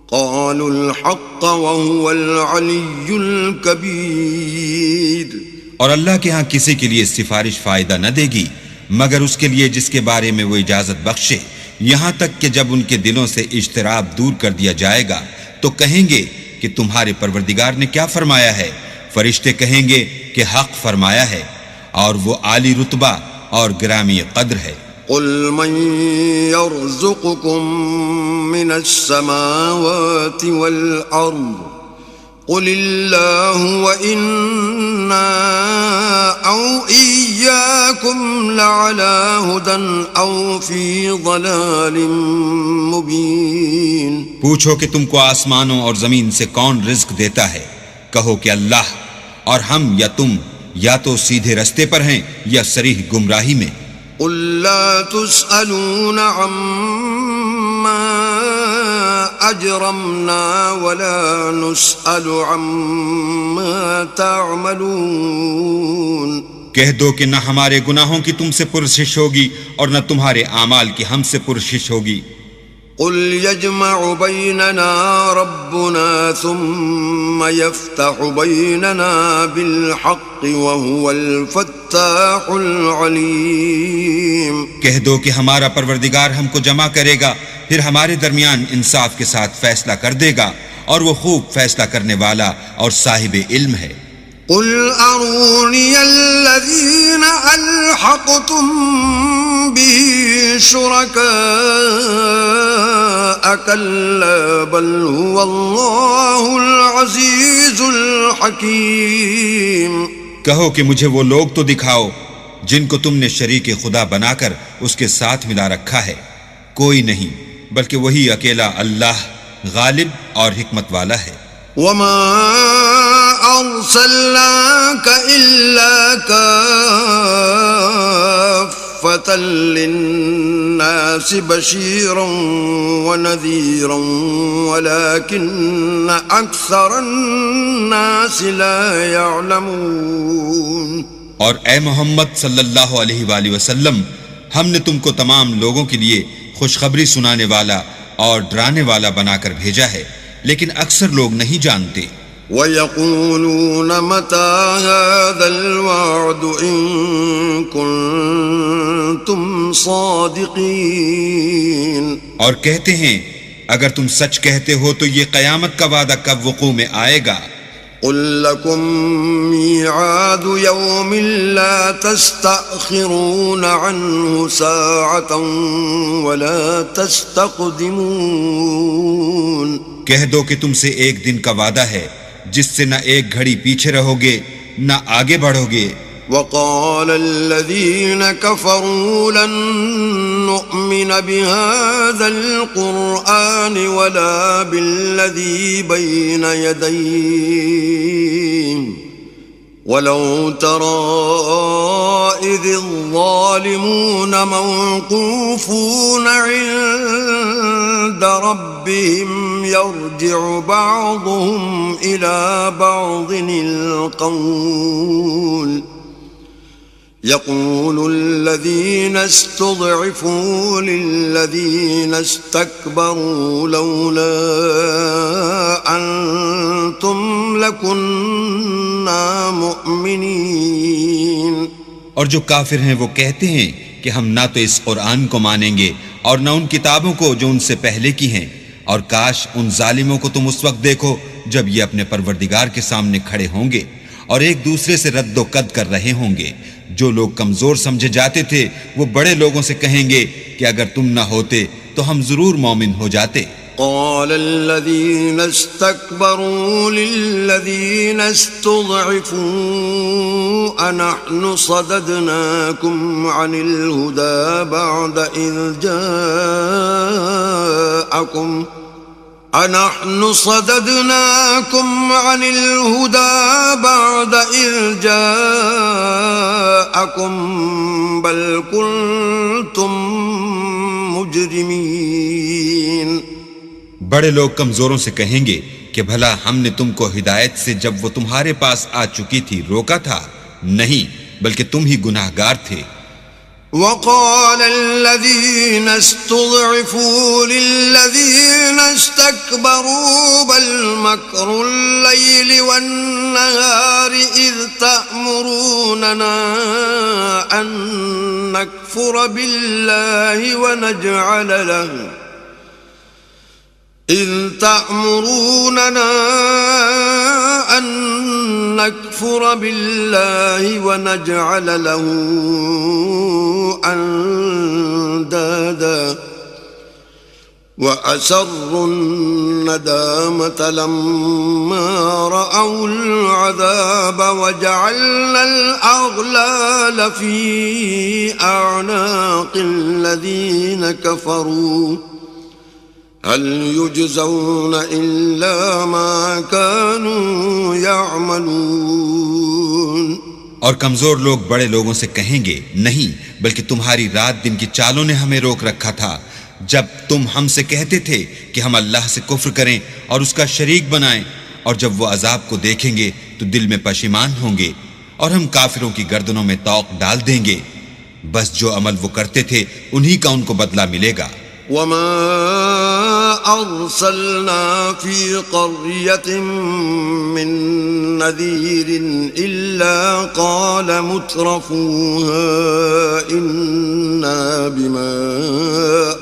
قالوا الحق وهو العلي الكبير. اور اللہ کے ہاں کسی کے لیے سفارش فائدہ نہ دے گی مگر اس کے لیے جس کے بارے میں وہ اجازت بخشے، یہاں تک کہ جب ان کے دلوں سے اجتراب دور کر دیا جائے گا تو کہیں گے کہ تمہارے پروردگار نے کیا فرمایا ہے. فرشتے کہیں گے کہ حق فرمایا ہے، اور وہ عالی رتبہ اور گرامی قدر ہے. قل من يرزقكم من السماوات والأرض قل الله وإنا أو إياكم لعلى هدى أو في ضلال مبين. پوچھو کہ تم کو آسمانوں اور زمین سے کون رزق دیتا ہے، کہو کہ اللہ، اور ہم یا تم یا تو سیدھے رستے پر ہیں یا صریح گمراہی میں. قل لا تسألون عما أجرمنا ولا نسأل عما تعملون. کہہ دو کہ نہ ہمارے گناہوں کی تم سے پرسش ہوگی اور نہ تمہارے اعمال کی ہم سے پرسش ہوگی. قل يجمع بيننا ربنا ثم يفتح بيننا بالحق وهو الفتاح العليم. کہہ دو کہ ہمارا پروردگار ہم کو جمع کرے گا، پھر ہمارے درمیان انصاف کے ساتھ فیصلہ کر دے گا، اور وہ خوب فیصلہ کرنے والا اور صاحب علم ہے. قل أروني الذين ألحقتم به شركاء كلا بل هو الله العزيز الحكيم. کہو کہ مجھے وہ لوگ تو دکھاؤ جن کو تم نے شریک خدا بنا کر اس کے ساتھ ملا رکھا ہے. کوئی نہیں بلکہ وہی اکیلا اللہ غالب اور حکمت والا ہے. وما أرسلناك إلا كافة للناس بشيرا ونذيرا ولكن أكثر الناس لا يعلمون. اور اے محمد صلی اللہ علیہ وآلہ وسلم، ہم نے تم کو تمام لوگوں کے لیے خوشخبری سنانے والا اور ڈرانے والا بنا کر بھیجا ہے، لیکن اکثر لوگ نہیں جانتے. وَيَقُولُونَ مَتَى هَذَا الْوَعْدُ إِن كُنتُمْ صَادِقِينَ. اور کہتے ہیں اگر تم سچ کہتے ہو تو یہ قیامت کا وعدہ کب وقوع میں آئے گا. قُل لَّكُم مِّيعَادُ يَوْمٍ لَّا تَسْتَأْخِرُونَ عَنْهُ سَاعَةً وَلَا تَسْتَقْدِمُونَ. کہہ دو کہ تم سے ایک دن کا وعدہ ہے جس سے نہ ایک گھڑی پیچھے رہو گے نہ آگے بڑھو گے، وقال الذين كفروا لن نؤمن بهذا القرآن ولا بالذي بين يديه ولو ترى إذ الظالمون موقوفون عند ربهم يرجع بعضهم إلى بعض القول يقول الذين استضعفوا للذين استكبروا لولا أنتم لكنا مؤمنين. اور جو کافر ہیں وہ کہتے ہیں کہ ہم نہ تو اس قرآن کو مانیں گے اور نہ ان کتابوں کو جو ان سے پہلے کی ہیں، اور کاش ان ظالموں کو تم اس وقت دیکھو جب یہ اپنے پروردگار کے سامنے کھڑے ہوں گے اور ایک دوسرے سے رد و قد کر رہے ہوں گے. جو لوگ کمزور سمجھے جاتے تھے وہ بڑے لوگوں سے کہیں گے کہ اگر تم نہ ہوتے تو ہم ضرور مومن ہو جاتے. قال الذين استكبروا للذين استضعفوا أنحن صددناكم عن الهدى بعد إذ جاءكم أنحن صددناكم عن الهدى بعد إذ جاءكم بل كنتم مجرمين. بڑے لوگ کمزوروں سے کہیں گے کہ بھلا ہم نے تم کو ہدایت سے جب وہ تمہارے پاس آ چکی تھی روکا تھا؟ نہیں، بلکہ تم ہی گناہگار تھے. وقال الذين استضعفوا للذين استكبروا بل مكر الليل والنهار إذ تأمروننا أن نكفر بالله ونجعل له أندادا وأسروا الندامة لما رأوا العذاب وجعلنا الأغلال في أعناق الذين كفروا هل يجزون إلا ما كانوا يعملون. اور کمزور لوگ بڑے لوگوں سے کہیں گے نہیں، بلکہ تمہاری رات دن کی چالوں نے ہمیں روک رکھا تھا جب تم ہم سے کہتے تھے کہ ہم اللہ سے کفر کریں اور اس کا شریک بنائیں، اور جب وہ عذاب کو دیکھیں گے تو دل میں پشیمان ہوں گے اور ہم کافروں کی گردنوں میں طوق ڈال دیں گے. بس جو عمل وہ کرتے تھے انہی کا ان کو بدلہ ملے گا. وما أرسلنا في قرية من نذير إلا قال مترفوها إنا بما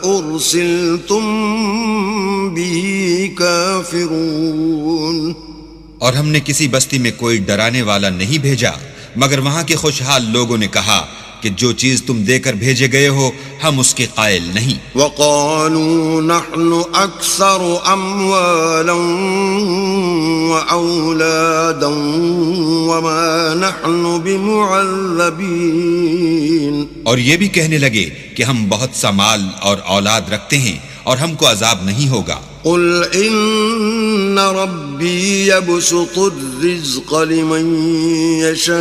أرسلتم به كافرون. اور ہم نے کسی بستی میں کوئی ڈرانے والا نہیں بھیجا مگر وہاں کے خوشحال لوگوں نے کہا کہ جو چیز تم دے کر بھیجے گئے ہو ہم اس کے قائل نہیں. وقالوا نحن أكثر أموالا وأولادا وما نحن بمعذبين. اور یہ بھی کہنے لگے کہ ہم بہت سا مال اور اولاد رکھتے ہیں اور ہم کو عذاب نہیں ہوگا. قل إن ربي يبسط الرزق لمن يشاء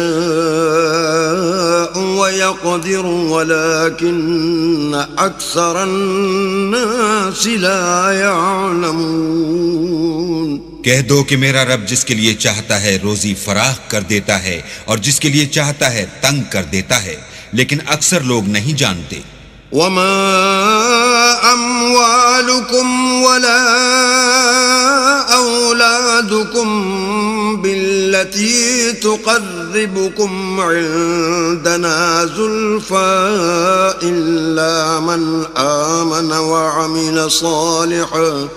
ويقدر ولكن أكثر الناس لا يعلمون. کہہ دو کہ میرا رب جس کے لیے چاہتا ہے روزی فراخ کر دیتا ہے اور جس کے لیے چاہتا ہے تنگ کر دیتا ہے، لیکن اکثر لوگ نہیں جانتے. وما أموالكم ولا أولادكم بالتي تقربكم عندنا زلفى إلا من آمن وعمل صالحا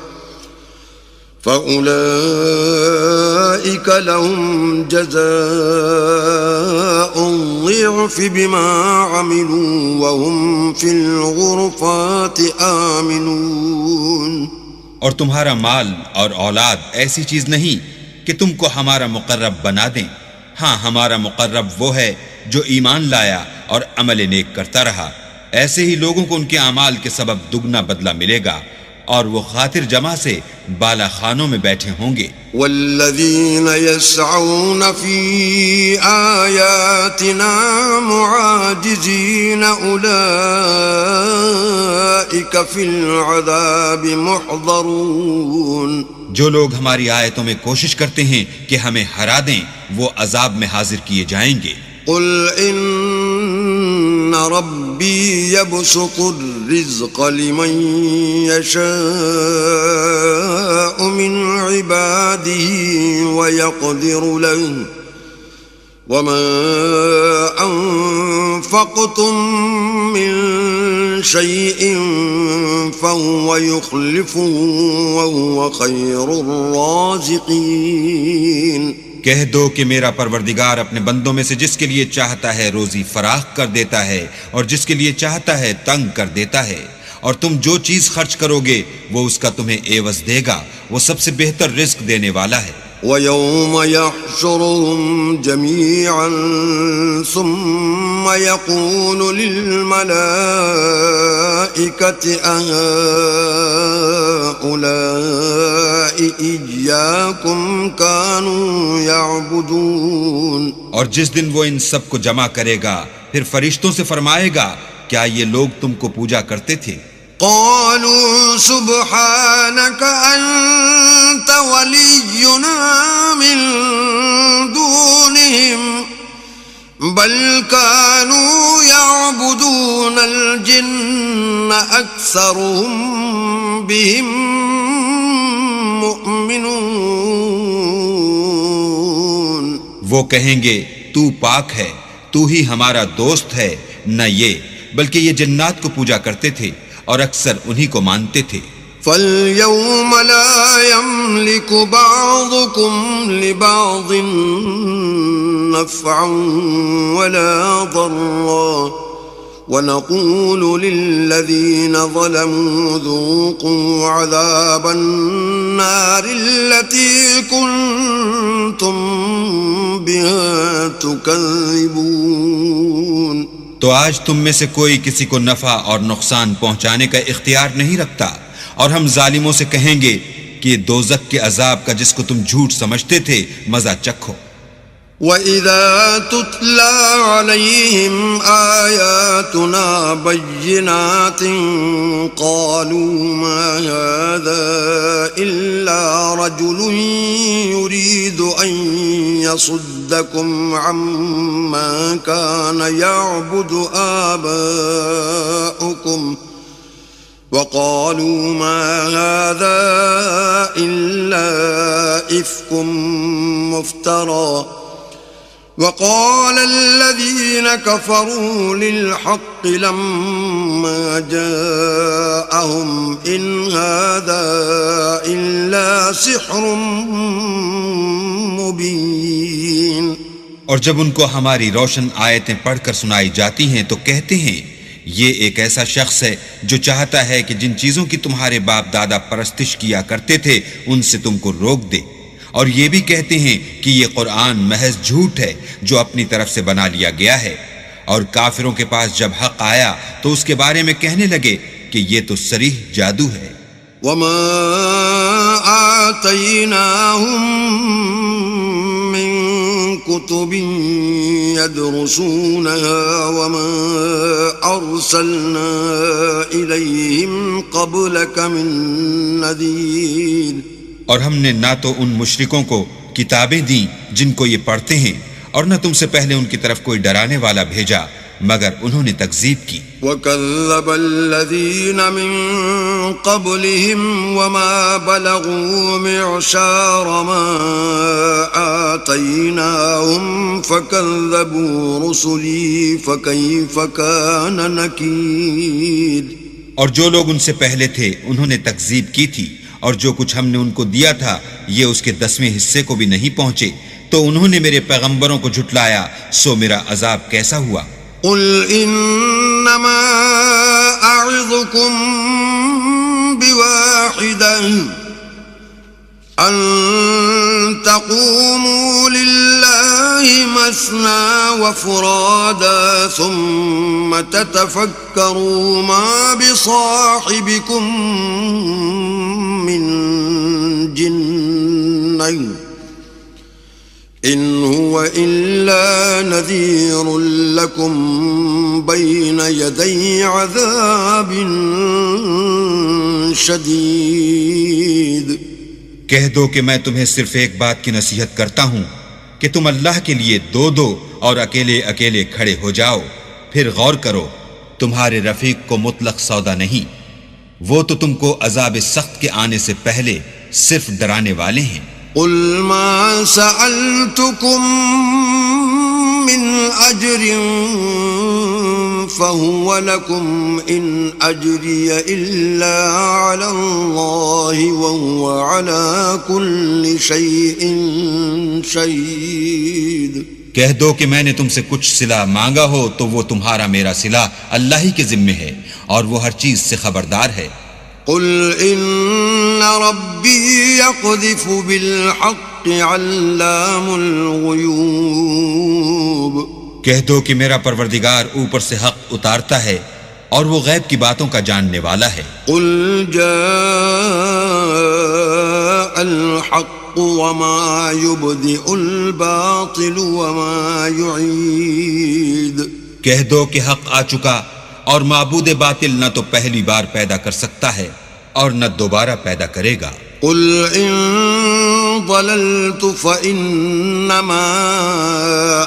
فأولئك لهم جزاء الضعف بما عملوا وهم في الغرفات آمنون. اور تمہارا مال اور اولاد ایسی چیز نہیں کہ تم کو ہمارا مقرب بنا دیں. ہاں ہمارا مقرب وہ ہے جو ایمان لایا اور عمل نیک کرتا رہا، ایسے ہی لوگوں کو ان کے اعمال کے سبب دگنا بدلہ ملے گا، اور وہ خاطر جمع سے بالا خانوں میں بیٹھے ہوں گے۔ والذین یسعون فی آیاتنا معاجزین اولئک فی العذاب محضرون، جو لوگ ہماری آیتوں میں کوشش کرتے ہیں کہ ہمیں ہرا دیں وہ عذاب میں حاضر کیے جائیں گے۔ قل ان ربی یبسط الرزق لمن یشاء من عباده ویقدر له وما انفقتم من شيء فهو يخلفه وهو خير الرازقين۔ کہہ دو کہ میرا پروردگار اپنے بندوں میں سے جس کے لیے چاہتا ہے روزی فراخ کر دیتا ہے اور جس کے لیے چاہتا ہے تنگ کر دیتا ہے، اور تم جو چیز خرچ کرو گے وہ اس کا تمہیں عوض دے گا، وہ سب سے بہتر رزق دینے والا ہے۔ وَيَوْمَ يَحْشُرُهُمْ جَمِيعًا ثُمَّ يَقُولُ لِلْمَلَائِكَةِ أَهَؤُلَاءِ إِيَّاكُمْ كَانُوا يَعْبُدُونَ، اور جس دن وہ ان سب کو جمع کرے گا پھر فرشتوں سے فرمائے گا کیا یہ لوگ تم کو پوجا کرتے تھے؟ قالوا سبحانك أنت ولينا من دونهم بل كانوا يعبدون الجن أكثرهم بهم مؤمنون۔ وہ کہیں گے تو پاک ہے، تو ہی ہمارا دوست ہے، نہ یہ بلکہ یہ جنات کو پوجا کرتے تھے اور اکثر انہی کو مانتے تھے۔ فَالْيَوْمَ لَا يَمْلِكُ بَعْضُكُمْ لِبَعْضٍ نَفْعًا وَلَا ضَرًّا وَنَقُولُ لِلَّذِينَ ظَلَمُوا ذُوقُوا عَذَابَ النَّارِ الَّتِي كُنتُمْ بِهَا تُكَذِّبُونَ۔ تو آج تم میں سے کوئی کسی کو نفع اور نقصان پہنچانے کا اختیار نہیں رکھتا، اور ہم ظالموں سے کہیں گے کہ دوزخ کے عذاب کا جس کو تم جھوٹ سمجھتے تھے مزہ چکھو۔ وَإِذَا تُتْلَى عَلَيْهِمْ آيَاتُنَا بَيِّنَاتٍ قَالُوا مَا هَذَا إِلَّا رَجُلٌ يُرِيدُ أَن يَصُدَّكُمْ عَمَّا كَانَ يَعْبُدُ آبَاؤُكُمْ وَقَالُوا مَا هَذَا إِلَّا إِفْكٌ مُفْتَرًى وقال الذين كفروا للحق لما جاءهم إن هذا إلا سحر مبين۔ اور جب ان کو ہماری روشن آیتیں پڑھ کر سنائی جاتی ہیں تو کہتے ہیں یہ ایک ایسا شخص ہے جو چاہتا ہے کہ جن چیزوں کی تمہارے باپ دادا پرستش کیا کرتے تھے ان سے تم کو روک دے، اور یہ بھی کہتے ہیں کہ یہ قرآن محض جھوٹ ہے جو اپنی طرف سے بنا لیا گیا ہے، اور کافروں کے پاس جب حق آیا تو اس کے بارے میں کہنے لگے کہ یہ تو صریح جادو ہے۔ وما آتيناهم من كتب يدرسونها وما أرسلنا إليهم قبلك من نذير۔ اور ہم نے نہ تو ان مشرکوں کو کتابیں دیں جن کو یہ پڑھتے ہیں، اور نہ تم سے پہلے ان کی طرف کوئی ڈرانے والا بھیجا مگر انہوں نے تکذیب کی۔ وَكَذَّبَ الَّذِينَ مِن قَبْلِهِمْ وَمَا بَلَغُوا مِعْشَارَ مَا آتَيْنَاهُمْ فَكَذَّبُوا رُسُلِي فَكَيْفَ كَانَ نَكِيرِ۔ اور جو لوگ ان سے پہلے تھے انہوں نے تکذیب کی تھی، اور جو کچھ ہم نے ان کو دیا تھا یہ اس کے 10ویں حصے کو بھی نہیں پہنچے، تو انہوں نے میرے پیغمبروں کو جھٹلایا، سو میرا عذاب کیسا ہوا۔ قل انما اعظكم بواحدة ان تقوموا لله مثنى وفرادا ثم تتفكروا ما بصاحبكم من جنة إن هو إلا نذير لكم بين يدي عذاب شديد. کہہ دو کہ میں تمہیں صرف ایک بات کی نصیحت کرتا ہوں کہ تم اللہ کے لیے دو دو اور اکیلے اکیلے کھڑے ہو جاؤ. پھر غور کرو، تمہارے رفیق کو مطلق سودا نہیں، وہ تو تم کو عذاب سخت کے آنے سے پہلے صرف ڈرانے والے ہیں. قل ما سألتكم من أجر فهو لكم إن أجري إلا على الله وهو على كل شيء شهيد. کہہ دو کہ میں نے تم سے کچھ صلہ مانگا ہو تو وہ تمہارا میرا صلہ اللہ ہی کے ذمے ہے اور وہ ہر چیز سے خبردار ہے. قل إن ربي يقذف بالحق علام الغيوب. کہہ دو کہ میرا پروردگار اوپر سے حق اتارتا ہے اور وہ غیب کی باتوں کا جاننے والا ہے. قل جاء الحق وما يبدئ الباطل وما يعيد. کہہ دو کہ حق آ چکا اور معبود باطل نہ تو پہلی بار پیدا کر سکتا ہے اور نہ دوبارہ پیدا کرے گا. قل ان ضللت فإنما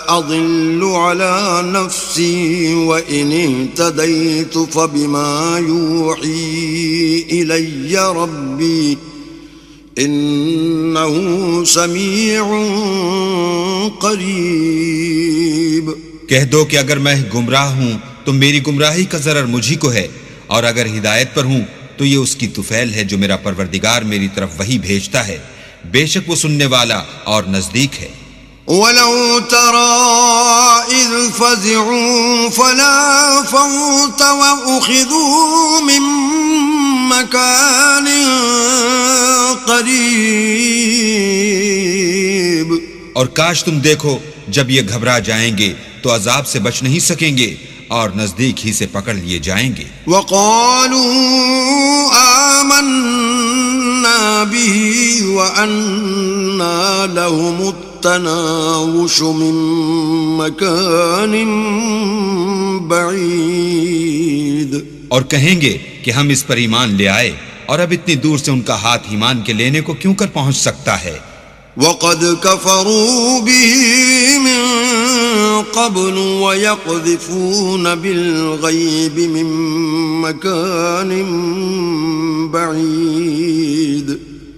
أضل على نفسي وإن اهتديت فبما يوحي إلي ربي إنه سميع قريب. کہہ دو کہ اگر میں گمراہ ہوں تو میری گمراہی کا ضرر مجھی کو ہے، اور اگر ہدایت پر ہوں تو یہ اس کی طفیل ہے جو میرا پروردگار میری طرف وحی بھیجتا ہے، بے شک وہ سننے والا اور نزدیک ہے. وَلَوْ تَرَى إِذْ فَزِعُوا فَلَا فَوْتَ وَأُخِذُوا مِن مَّكَانٍ قَرِيبٍ. اور کاش تم دیکھو جب یہ گھبرا جائیں گے تو عذاب سے بچ نہیں سکیں گے اور نزدیک ہی سے پکڑ لیے جائیں گے. وَقَالُوا آمَنَّا بِهِ وَأَنَّا لَهُمُ التَّنَاوُشُ مِن مَّكَانٍ بَعِيدٍ. اور کہیں گے کہ ہم اس پر ایمان لے آئے اور اب اتنی دور سے ان کا ہاتھ ایمان کے لینے کو کیوں کر پہنچ سکتا ہے. وَقَدْ كَفَرُوا بِهِ مِن قَبْلُ وَيَقْذِفُونَ بِالْغَيْبِ مِن مَّكَانٍ بَعِيدٍ.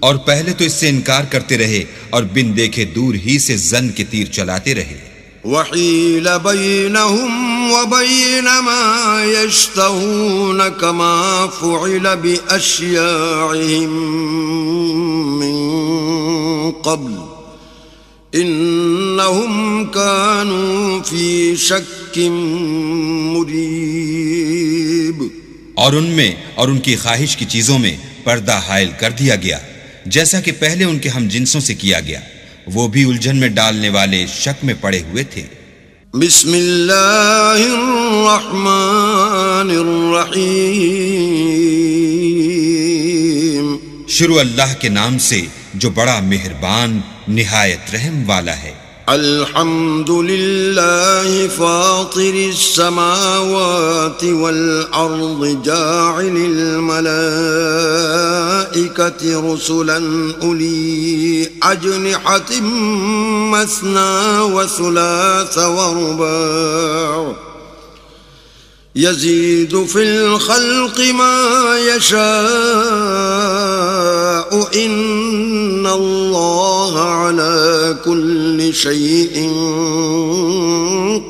اور پہلے تو اس سے انکار کرتے رہے اور بن دیکھے دور ہی سے زن کے تیر چلاتے رہے. وَحِيلَ بَيْنَهُمْ وَبَيْنَ مَا يَشْتَهُونَ كَمَا فُعِلَ بِأَشْيَاعِهِمْ مِن قبل انہم کانوا فی شک مریب. اور ان میں اور ان کی خواہش کی چیزوں میں پردہ حائل کر دیا گیا جیسا کہ پہلے ان کے ہم جنسوں سے کیا گیا، وہ بھی الجھن میں ڈالنے والے شک میں پڑے ہوئے تھے. بسم اللہ الرحمن الرحیم. شروع اللہ کے نام سے جو بڑا مہربان نہایت رحم والا ہے. الحمد للہ فاطر السماوات والارض جاعل الملائکۃ رسلا اولی اجنحۃ مثنى وثلاث ورباع يزيد في الخلق ما يشاء إن الله على كل شيء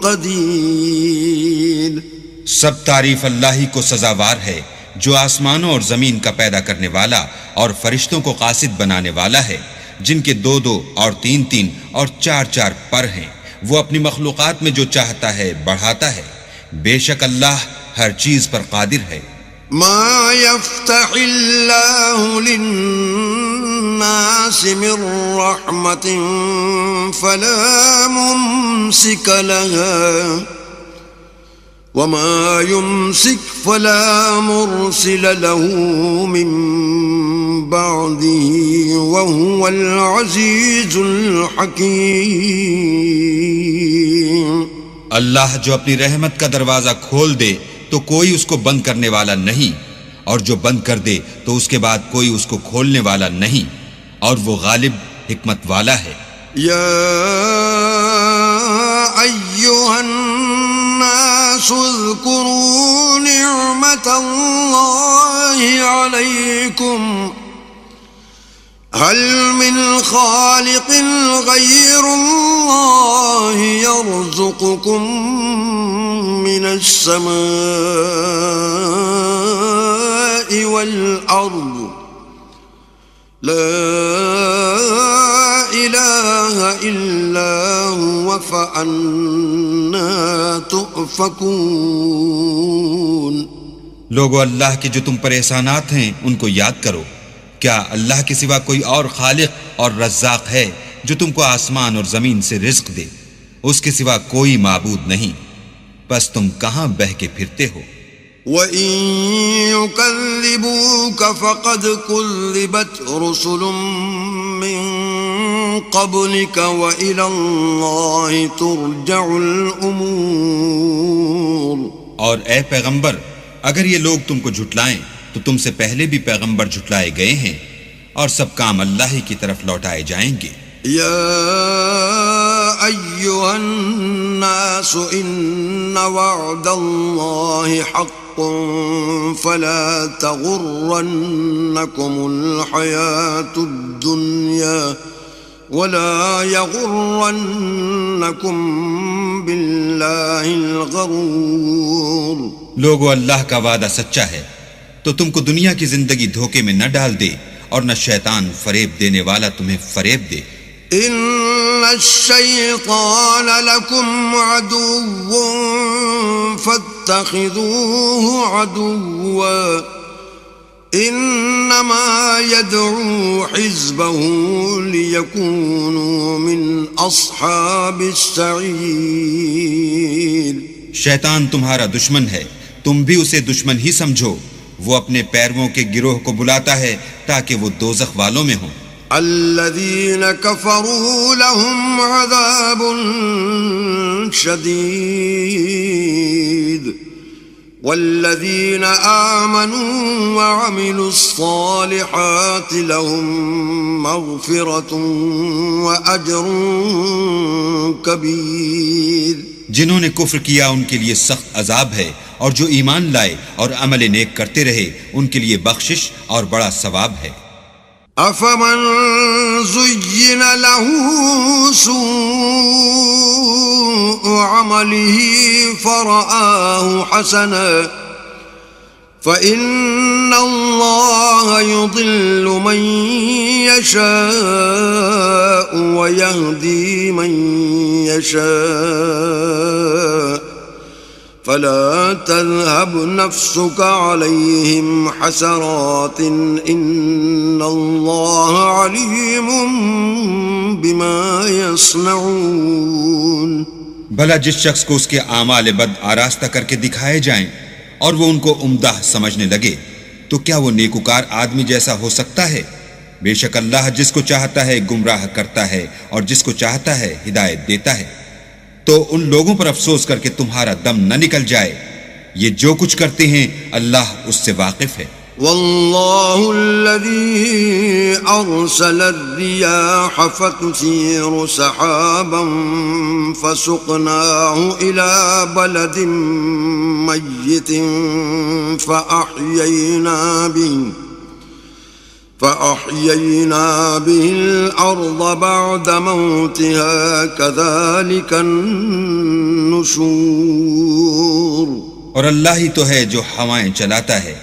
قدير. سب تعریف اللہ ہی کو سزاوار ہے جو آسمانوں اور زمین کا پیدا کرنے والا اور فرشتوں کو قاصد بنانے والا ہے، جن کے دو دو اور تین تین اور چار چار پر ہیں. وہ اپنی مخلوقات میں جو چاہتا ہے بڑھاتا ہے، بے شک اللہ ہر چیز پر قادر ہے. ما يفتح الله للناس الناس من رحمة فلا ممسك لها وما يمسك فلا مرسل له من بعده وهو العزيز الحكيم. اللہ جو اپنی رحمت کا دروازہ کھول دے تو کوئی اس کو بند کرنے والا نہیں، اور جو بند کر دے تو اس کے بعد کوئی اس کو کھولنے والا نہیں، اور وہ غالب حکمت والا ہے. يا أيها الناس اذكروا نعمة الله عليكم هل من خالق غير الله يرزقكم من السماء والأرض لا إله إلا هو فأنا تؤفكون. لوگو، اللہ کے جو تم پر احسانات ہیں ان کو یاد کرو. کیا اللہ کے سوا کوئی اور خالق اور رزاق ہے جو تم کو آسمان اور زمین سے رزق دے؟ اس کے سوا کوئی معبود نہیں، بس تم کہاں بہہ کے پھرتے ہو؟ وَإِن يُكَذِّبُوكَ فَقَدْ كُذِّبَتْ رُسُلٌ مِّن قَبْلِكَ وَإِلَى اللَّهِ تُرْجَعُ الْأُمُورُ. اور اے پیغمبر، اگر یہ لوگ تم کو جھٹلائیں تو تم سے پہلے بھی پیغمبر جھٹلائے گئے ہیں، اور سب کام اللہ ہی کی طرف لوٹائے جائیں گے. يا أيها الناس إن وعد الله حق فلا تغرنكم الحياة الدنيا ولا يغرنكم بالله الغرور. لوگو، اللہ کا وعدہ سچا ہے، تو تم کو دنیا کی زندگی دھوکے میں نہ ڈال دے، اور نہ شیطان فریب دینے والا تمہیں فریب دے. إن الشيطان لكم عدو فاتخذوه عدوا إنما يدعو حزبه ليكونوا من أصحاب السعير. شیطان تمہارا دشمن ہے، تم بھی اسے دشمن ہی سمجھو. وہ اپنے پیرووں کے گروہ کو بلاتا ہے تاکہ وہ دوزخ والوں میں ہوں. الذين كفروا لهم عذاب شديد والذين آمنوا وعملوا الصالحات لهم مغفرة وأجر كبير. جنہوں نے کفر کیا ان کے لیے سخت عذاب ہے، اور جو ایمان لائے اور عمل نیک کرتے رہے ان کے لیے بخشش اور بڑا ثواب ہے. أفمن زين له سوء عمله فرآه حسنا فإن الله يضل من يشاء ويهدي من يشاء فلا تذهب نفسك عليهم حسرات إن الله عليم بما يصنعون. بھلا جس شخص کو اس کے اعمال بد آراستہ کر کے دکھائے جائیں اور وہ ان کو عمدہ سمجھنے لگے، تو کیا وہ نیکوکار آدمی جیسا ہو سکتا ہے؟ بے شک اللہ جس کو چاہتا ہے گمراہ کرتا ہے اور جس کو چاہتا ہے ہدایت دیتا ہے. تو ان لوگوں پر افسوس کر کے تمہارا دم نہ نکل جائے، یہ جو کچھ کرتے ہیں اللہ اس سے واقف ہے. والله الذي أرسل الرياح فتثير سحابا فسقناه إلى بلد ميت فأحيينا به الأرض بعد موتها كذلك النشور. اور اللہ ہی تو ہے جو ہوائیں چلاتا ہے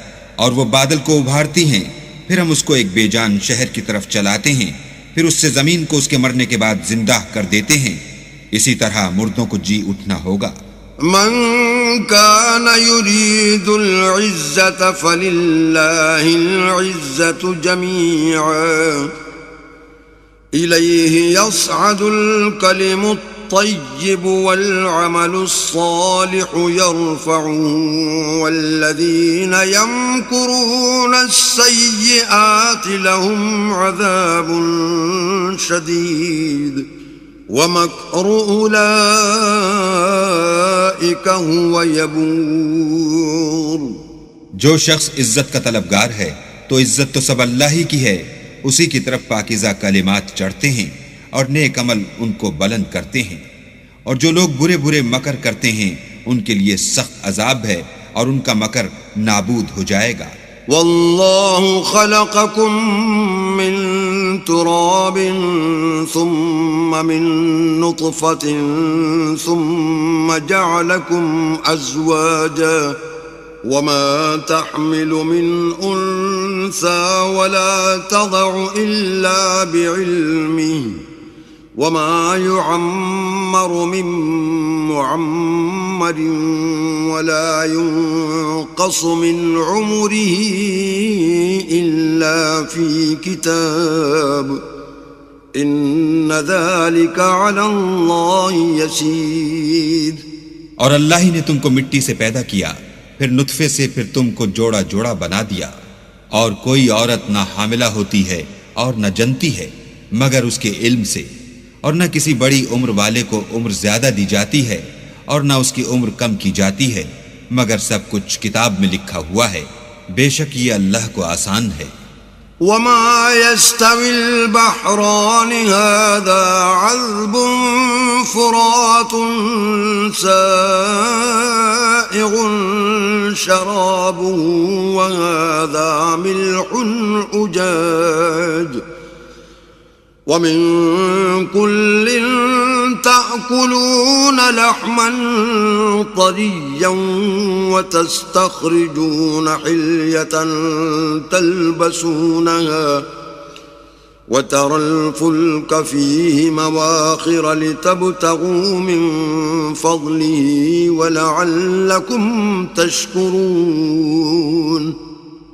اور وہ بادل کو ابھارتی ہیں، پھر ہم اس کو ایک بے جان شہر کی طرف چلاتے ہیں، پھر اس سے زمین کو اس کے مرنے کے بعد زندہ کر دیتے ہیں. اسی طرح مردوں کو جی اٹھنا ہوگا. من كان يريد العزة فلله العزة جميعا إليه يصعد الكلم الطيب والعمل الصالح يرفعه والذين يمكرون السيئات لهم عذاب شديد ومكر أولئك هو يبور. جو شخص عزت کا طلبگار ہے تو عزت تو سب اللہ ہی کی ہے، اسی کی طرف پاکیزہ کلمات چڑھتے ہیں اور نیک عمل ان کو بلند کرتے ہیں، اور جو لوگ برے برے مکر کرتے ہیں ان کے لیے سخت عذاب ہے اور ان کا مکر نابود ہو جائے گا. والله خلقكم من تراب ثم من نطفة ثم جعلكم أزواجا وما تحمل من أنثى ولا تضع إلا بعلمه وما يعمر من معمر ولا ينقص من عمره إلا في كتاب إن ذلك على الله يسير. اور اللہ ہی نے تم کو مٹی سے پیدا کیا، پھر نطفے سے، پھر تم کو جوڑا جوڑا بنا دیا، اور کوئی عورت نہ حاملہ ہوتی ہے اور نہ جنتی ہے مگر اس کے علم سے، اور نہ کسی بڑی عمر والے کو عمر زیادہ دی جاتی ہے اور نہ اس کی عمر کم کی جاتی ہے، مگر سب کچھ کتاب میں لکھا ہوا ہے. بے شک یہ اللہ کو آسان ہے. وما يستوي البحران هذا عذب فرات سائغ شرابه وهذا ملح أجاج ومن كل تأكلون لحما طريا وتستخرجون حلية تلبسونها وترى الفلك فيه مواخر لتبتغوا من فضله ولعلكم تشكرون.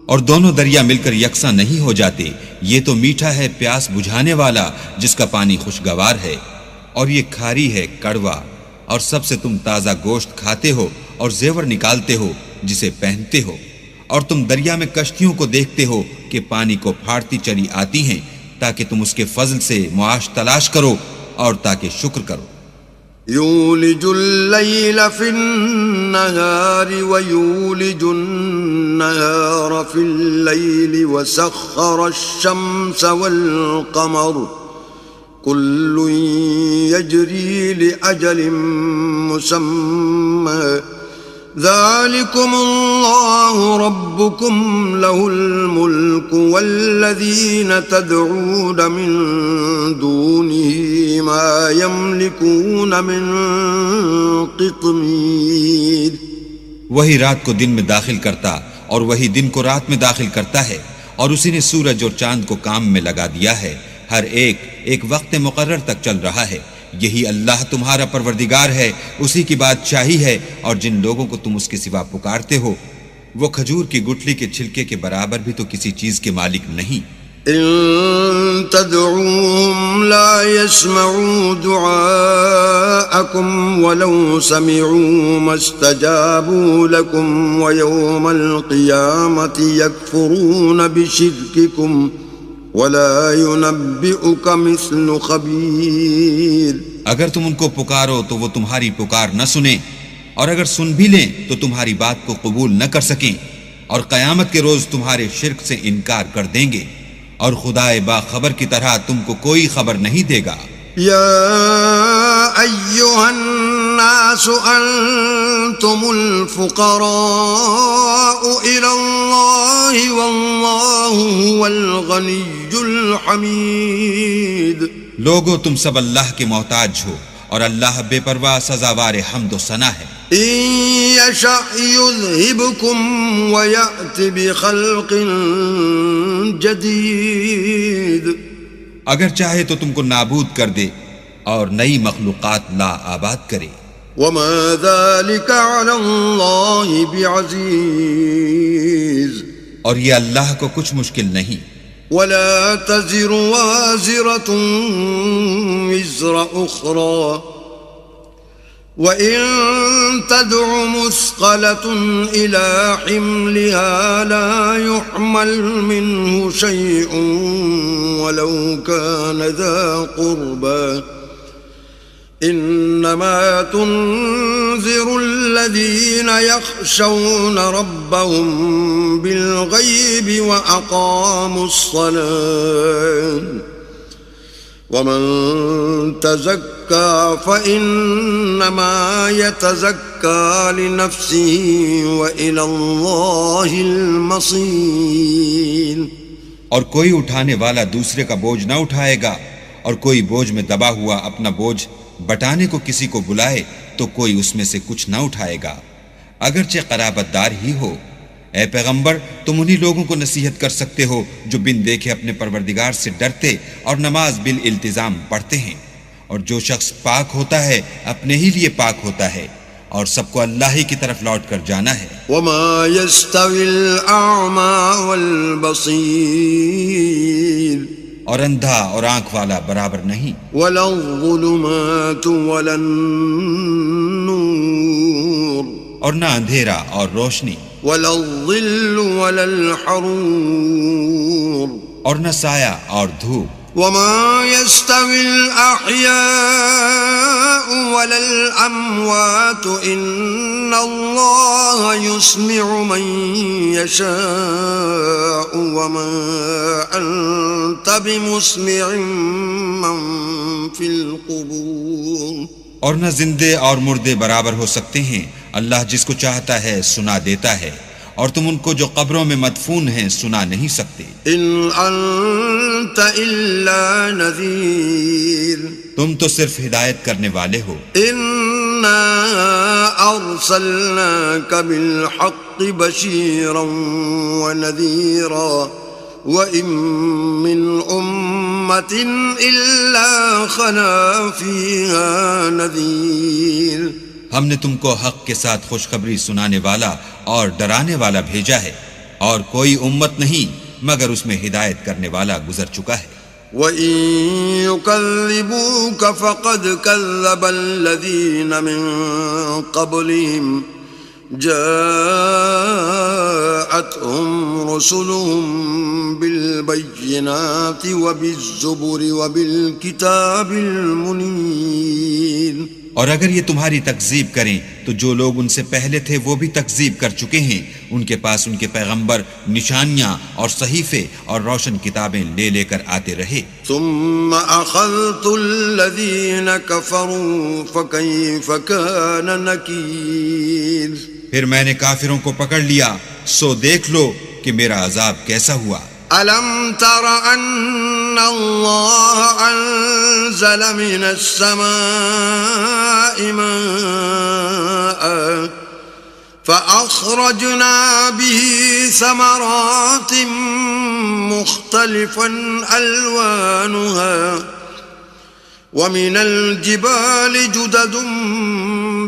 اور دونوں دریا مل کر یکساں نہیں ہو جاتے، یہ تو میٹھا ہے پیاس بجھانے والا جس کا پانی خوشگوار ہے، اور یہ کھاری ہے کڑوا، اور سب سے تم تازہ گوشت کھاتے ہو اور زیور نکالتے ہو جسے پہنتے ہو، اور تم دریا میں کشتیوں کو دیکھتے ہو کہ پانی کو پھاڑتی چلی آتی ہیں تاکہ تم اس کے فضل سے معاش تلاش کرو اور تاکہ شکر کرو. يولج الليل في النهار ويولج النهار في الليل وسخر الشمس والقمر كل يجري لأجل مسمى ذلكم الله ربكم له الملك والذين تدعون من دونه ما يملكون من قطمير. وہی رات کو دن میں داخل کرتا اور وہی دن کو رات میں داخل کرتا ہے، اور اسی نے سورج اور چاند کو کام میں لگا دیا ہے، ہر ایک ایک وقت مقرر تک چل رہا ہے. یہی اللہ تمہارا پروردگار ہے، اسی کی بادشاہی ہے، اور جن لوگوں کو تم اس کے سوا پکارتے ہو وہ کھجور کی گٹھلی کے چھلکے کے برابر بھی تو کسی چیز کے مالک نہیں. إن تدعوهم لا يسمعوا دعاءكم ولو سمعوا ما استجابوا لكم ويوم القيامة يكفرون بشرككم ولا ينبئك مثل خبير. اگر تم ان کو پکارو تو وہ تمہاری پکار نہ سنیں، اور اگر سن بھی لیں تو تمہاری بات کو قبول نہ کر سکیں، اور قیامت کے روز تمہارے شرک سے انکار کر دیں گے، اور خدائے باخبر کی طرح تم کو کوئی خبر نہیں دے گا. يا أيها الناس أنتم الفقراء إلى الله والله هو الغني الحميد. لوگو تم سب اللہ کے محتاج ہو اور اللہ بے پرواہ سزاوار حمد و ثنا ہے. إن يشأ يذهبكم ويأت بخلق جديد. اگر چاہے تو تم کو نابود کر دے اور نئی مخلوقات لا آباد کرے. وما ذلك على الله بعزيز. اور یہ اللہ کو کچھ مشکل نہیں. ولا تزر وازرة وزر أخرى وإن تدع مثقلة إلى حملها لا يحمل منه شيء ولو كان ذا قربى إنما تنذر الذين يخشون ربهم بالغيب وأقاموا الصلاة ومن تزكى فإنما يتزكى لنفسه وإلى الله المصير. اور کوئی اٹھانے والا دوسرے کا بوجھ نہ اٹھائے گا، اور کوئی بوجھ میں دبا ہوا اپنا بوجھ بٹانے کو کسی کو بلائے تو کوئی اس میں سے کچھ نہ اٹھائے گا، اگرچہ قرابت دار ہی ہو. اے پیغمبر، تم انہی لوگوں کو نصیحت کر سکتے ہو جو بن دیکھے اپنے پروردگار سے ڈرتے اور نماز بالالتزام پڑھتے ہیں، اور جو شخص پاک ہوتا ہے اپنے ہی لیے پاک ہوتا ہے، اور سب کو اللہ ہی کی طرف لوٹ کر جانا ہے. وما يستوي الأعمى والبصير اور اندھا اور آنکھ والا برابر نہیں، ولا الظلمات ولا النور اور نہ اندھیرا اور روشنی، ولا الظل ولا الحرور اور نہ سایہ اور دھوپ. وما يستوي الأحياء ولا الأموات إن الله يسمع من يشاء وما أنت بمسمع من في القبور. اور نہ زندے اور مردے برابر ہو سکتے ہیں، اللہ جس کو چاہتا ہے سنا دیتا ہے، اور تم ان کو جو قبروں میں مدفون ہیں سنا نہیں سکتے. إن أنت إلا نذير تم تو صرف ہدایت کرنے والے ہو. إنا أرسلناك بالحق بشيرا ونذيرا وإن من أمة إلا خلا فيها نذير. ہم نے تم کو حق کے ساتھ خوشخبری سنانے والا اور ڈرانے والا بھیجا ہے، اور کوئی امت نہیں مگر اس میں ہدایت کرنے والا گزر چکا ہے. وَإِن يُكَذِّبُوكَ فَقَدْ كَذَّبَ الَّذِينَ مِن قَبْلِهِمْ جَاءَتْهُمْ رُسُلُهُم بِالْبَيِّنَاتِ وَبِالزُّبُرِ وَبِالْكِتَابِ الْمُنِيرِ. اور اگر یہ تمہاری تکذیب کریں تو جو لوگ ان سے پہلے تھے وہ بھی تکذیب کر چکے ہیں، ان کے پاس ان کے پیغمبر نشانیاں اور صحیفے اور روشن کتابیں لے لے کر آتے رہے. ثم أخذت الذين كفروا فكيف كان نكير. پھر میں نے کافروں کو پکڑ لیا، سو دیکھ لو کہ میرا عذاب کیسا ہوا. ألم تر أن الله أنزل من السماء ماء فأخرجنا به ثمرات مختلفا ألوانها ومن الجبال جدد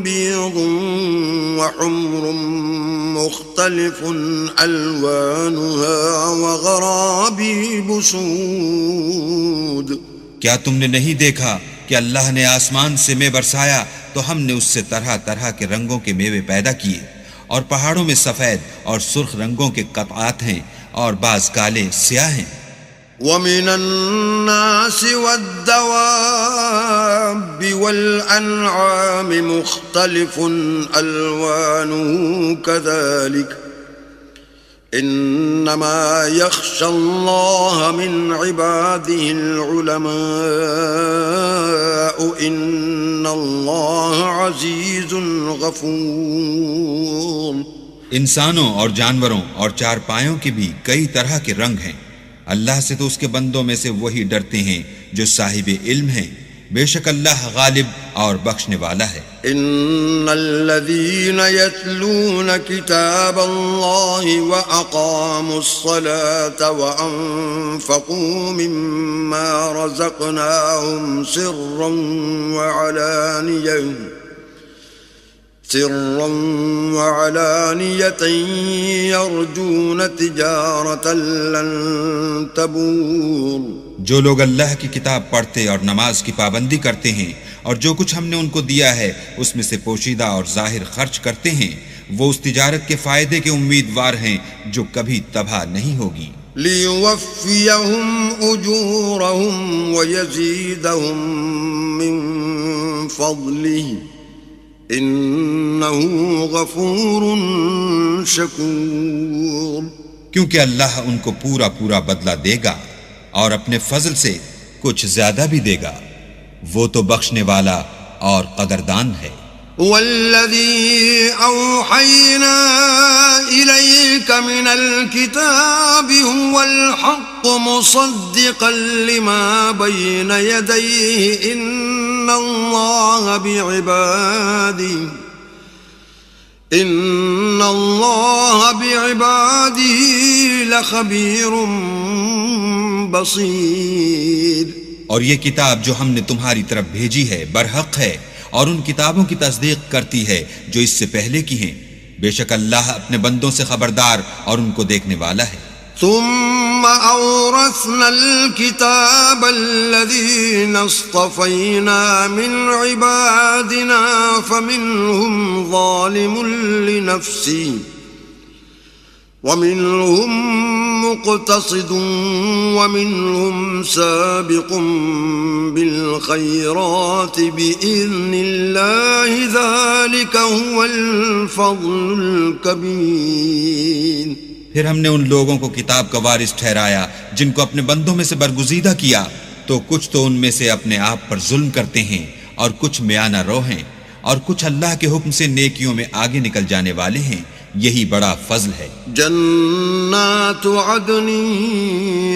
بيض وحمر مختلف ألوانها وغرابيب سود. کیا تم نے نہیں دیکھا کہ اللہ نے آسمان سے مے برسایا تو ہم نے اس سے طرح طرح کے رنگوں کے میوے پیدا کیے، اور پہاڑوں میں سفید اور سرخ رنگوں کے قطعات ہیں اور بعض کالے سیاہ ہیں. ومن الناس والدواب والأنعام مختلف ألوانه كذلك إنما يخشى الله من عباده العلماء إن الله عزيز غفور. انسانوں اور جانوروں اور چار پایوں کے بھی کئی طرح کے رنگ ہیں. اللہ سے تو اس کے بندوں میں سے وہی ڈرتے ہیں جو صاحب علم ہیں، بے شک اللہ غالب اور بخشنے والا ہے. ان الذين يتلون كتاب الله واقاموا الصلاة وانفقوا مما رزقناهم سرا وعلانية سرا وعلانية يرجون تجارة لن تبور. جو لوگ اللہ کی کتاب پڑھتے اور نماز کی پابندی کرتے ہیں اور جو کچھ ہم نے ان کو دیا ہے اس میں سے پوشیدہ اور ظاہر خرچ کرتے ہیں، وہ اس تجارت کے فائدے کے امیدوار ہیں جو کبھی تباہ نہیں ہوگی. ليوفيهم أجورهم ويزيدهم من فضله إنه غفور شكور. کیونکہ اللہ ان کو پورا پورا بدلہ دے گا اور اپنے فضل سے کچھ زیادہ بھی دے گا، وہ تو بخشنے والا اور قدردان ہے. والذي أوحينا إليك من الكتاب هو الحق مصدقا لما بين يديه إن الله بعباده لخبير بصير. اور یہ کتاب جو ہم نے تمہاری طرف بھیجی ہے برحق ہے اور ان کتابوں کی تصدیق کرتی ہے جو اس سے پہلے کی ہیں. بے شک اللہ اپنے بندوں سے خبردار اور ان کو دیکھنے والا ہے. ثم أورثنا الكتاب الذين اصطفينا من عبادنا فمنهم ظالم لنفسه ومنهم مقتصد ومنهم سابق بالخيرات بإذن الله ذلك هو الفضل الكبير. پھر ہم نے ان لوگوں کو کتاب کا وارث ٹھہرایا جن کو اپنے بندوں میں سے برگزیدہ کیا، تو کچھ تو ان میں سے اپنے آپ پر ظلم کرتے ہیں اور کچھ میانہ رو ہیں اور کچھ اللہ کے حکم سے نیکیوں میں آگے نکل جانے والے ہیں. یہی بڑا فضل ہے. جنات عدن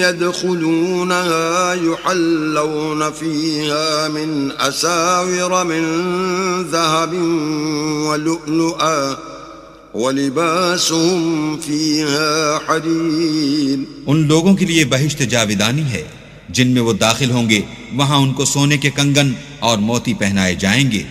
يدخلونها يحلون فيها من أساور من ذهب ولؤلؤا ولباسهم فيها حرير. ان لوگوں کے لیے بہشت جاودانی ہے جن میں وہ داخل ہوں گے، وہاں ان کو سونے کے کنگن اور موتی پہنائے جائیں گے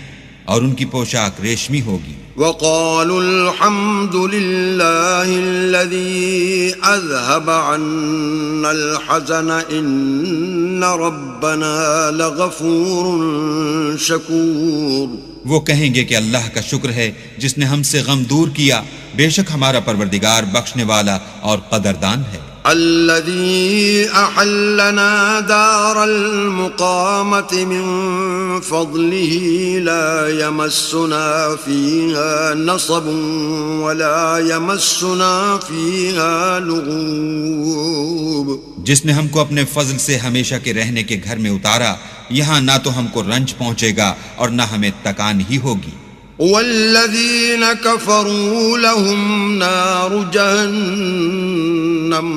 اور ان کی پوشاک ریشمی ہوگی. وقالوا الحمد لله الذي أذهب عنا الحزن إن ربنا لغفور شكور. وہ کہیں گے کہ اللہ کا شکر ہے جس نے ہم سے غم دور کیا، بے شک ہمارا پروردگار بخشنے والا اور قدردان ہے. الذي أحلنا دار المقامة من فضله لا يمسنا فيها نصب ولا يمسنا فيها لغوب. جس نے ہم کو اپنے فضل سے ہمیشہ کے رہنے کے گھر میں اتارا، یہاں نہ تو ہم کو رنج پہنچے گا اور نہ ہمیں تکان ہی ہوگی. والذين كفروا لهم نار جهنم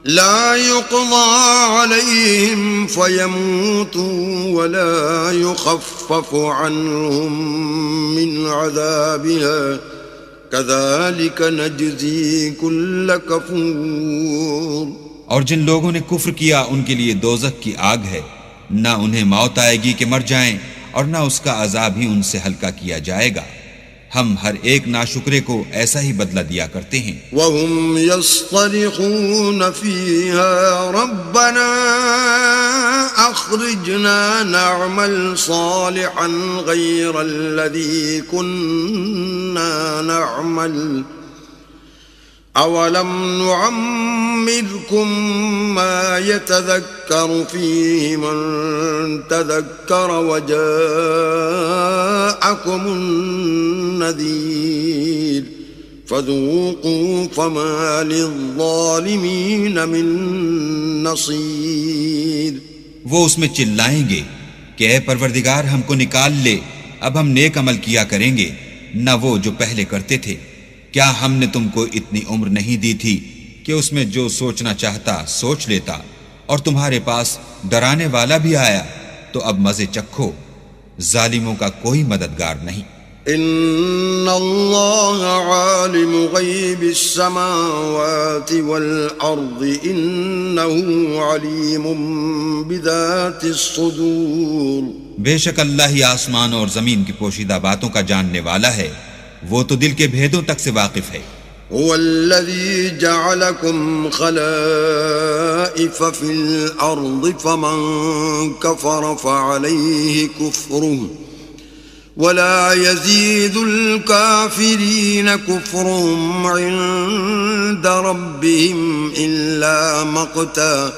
لا يقضى عليهم فيموتوا ولا يخفف عنهم من عذابها كذلك نجزي كل كفور. اور جن لوگوں نے کفر کیا ان کے لیے دوزخ کی آگ ہے، نہ انہیں موت آئے گی کہ مر جائیں اور نہ اس کا عذاب ہی ان سے ہلکا کیا جائے گا. ہم ہر ایک ناشکرے کو ایسا ہی بدلہ دیا کرتے ہیں. وهم يصطرخون فيها ربنا أخرجنا نعمل صالحا غير الذي كنا نعمل أولم نعمركم ما يتذكر فيه من تذكر وجاءكم النذير فذوقوا فما للظالمين من نصير. وہ اس میں چلائیں گے کہ اے پروردگار ہم کو نکال لے، اب ہم نیک عمل کیا کریں گے نہ وہ جو پہلے کرتے تھے. کیا ہم نے تم کو اتنی عمر نہیں دی تھی کہ اس میں جو سوچنا چاہتا سوچ لیتا، اور تمہارے پاس ڈرانے والا بھی آیا، تو اب مزے چکھو، ظالموں کا کوئی مددگار نہیں. إن الله عالم غيب السماوات والأرض إنه عليم بذات الصدور. بے شک اللہ ہی آسمان اور زمین کی پوشیدہ باتوں کا جاننے والا ہے، وہ تو دل کے بھیدوں تک سے واقف ہے. هو الذي جعلكم خلائف في الأرض فمن كفر فعليه كفره ولا يزيد الكافرين كفرهم عند ربهم إلا مقتا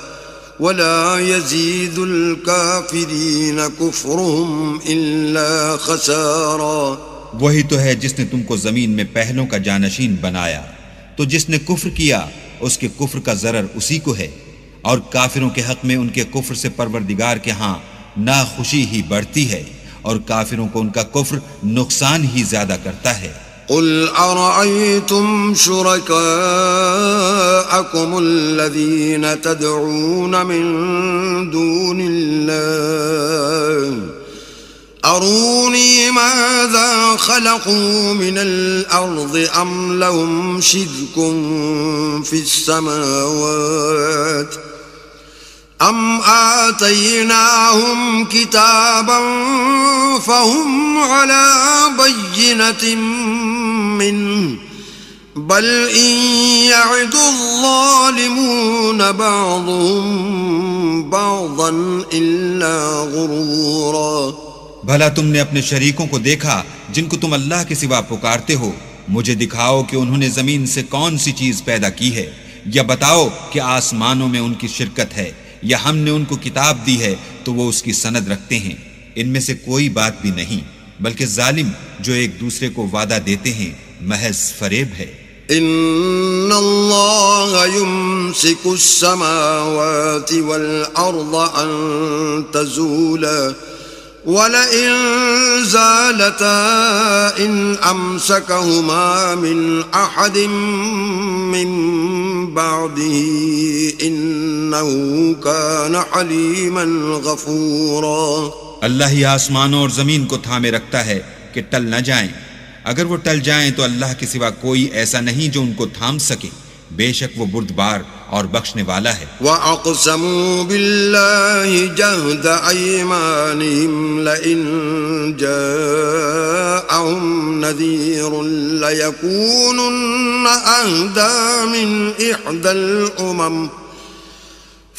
ولا يزيد الكافرين كفرهم إلا خسارا. وہی تو ہے جس نے تم کو زمین میں پہلوں کا جانشین بنایا، تو جس نے کفر کیا اس کے کفر کا ضرر اسی کو ہے، اور کافروں کے حق میں ان کے کفر سے پروردگار کے ہاں ناخوشی ہی بڑھتی ہے، اور کافروں کو ان کا کفر نقصان ہی زیادہ کرتا ہے. قل أرأيتم شركاءكم الذين تدعون من دون الله أروني ماذا خلقوا من الأرض أم لهم شرك في السماوات أم آتيناهم كتابا فهم على بينة منه بل إن يعد الظالمون بعضهم بعضا إلا غرورا. بھلا تم نے اپنے شریکوں کو دیکھا جن کو تم اللہ کے سوا پکارتے ہو؟ مجھے دکھاؤ کہ انہوں نے زمین سے کون سی چیز پیدا کی ہے، یا بتاؤ کہ آسمانوں میں ان کی شرکت ہے، یا ہم نے ان کو کتاب دی ہے تو وہ اس کی سند رکھتے ہیں. ان میں سے کوئی بات بھی نہیں، بلکہ ظالم جو ایک دوسرے کو وعدہ دیتے ہیں محض فریب ہے. ان اللہ یمسک السماوات والارض ان تزولا وَلَئِن زَالَتَا إِنْ أَمْسَكَهُمَا مِنْ أَحَدٍ مِّن بَعْدِهِ إِنَّهُ كَانَ حَلِيمًا غَفُورًا. اللہ ہی آسمانوں اور زمین کو تھامے رکھتا ہے کہ ٹل نہ جائیں، اگر وہ ٹل جائیں تو اللہ کے سوا کوئی ایسا نہیں جو ان کو تھام سکے، بے شک وہ بردبار اور بخشنے والا ہے. وَأَقْسَمُوا بِاللَّهِ جَهْدَ أَيْمَانِهِمْ لَئِن جَاءَهُمْ نَذِيرٌ لَيَكُونُنَّ أَهْدَىٰ مِنْ إِحْدَى الْأُمَمِ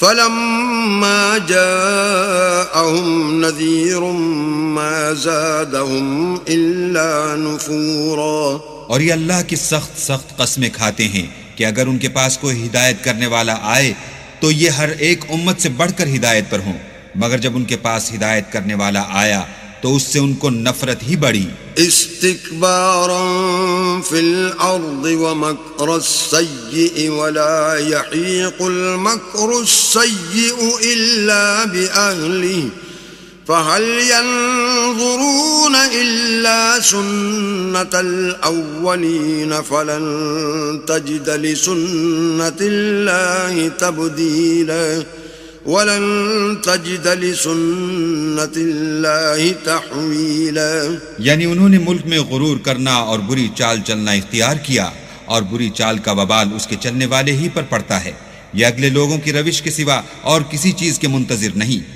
فَلَمَّا جَاءَهُمْ نَذِيرٌ مَا زَادَهُمْ إِلَّا نُفُورًا. اور یہ اللہ کی سخت سخت قسمیں کھاتے ہیں کہ اگر ان کے پاس کوئی ہدایت کرنے والا آئے تو یہ ہر ایک امت سے بڑھ کر ہدایت پر ہوں، مگر جب ان کے پاس ہدایت کرنے والا آیا تو اس سے ان کو نفرت ہی بڑھی. استکبارا فی الارض ومکر السیئ ولا یحیق المکر السیئ الا بأہلہ فهل ينظرون إلا سنة الأولين فلن تجد لسنة الله تبديلا ولن تجد لسنة الله تحويلا. یعنی انہوں نے ملک میں غرور کرنا اور بری چال چلنا اختیار کیا، اور بری چال کا وبال اس کے چلنے والے ہی پر پڑتا ہے، یہ اگلے لوگوں کی روش کے سوا اور کسی چیز کے منتظر نہیں.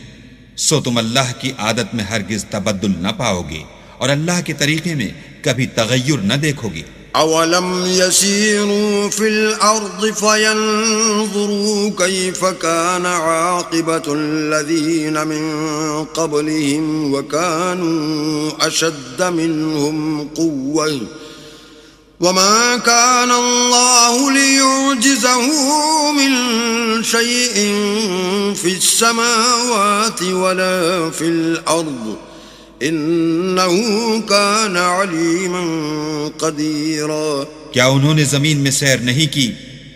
سو تم اللہ کی عادت میں ہرگز تبدل نہ پاؤ گے اور اللہ کے طریقے میں کبھی تغیر نہ دیکھو گے. اولم يسيروا في الارض فينظروا كيف كان عاقبة الذين من قبلهم وكانوا اشد منهم قوة وما كان الله ليعجزه من شيء في السماوات ولا في الأرض إنه كان عليما قديرا. کیا انہوں نے زمین میں سیر نہیں کی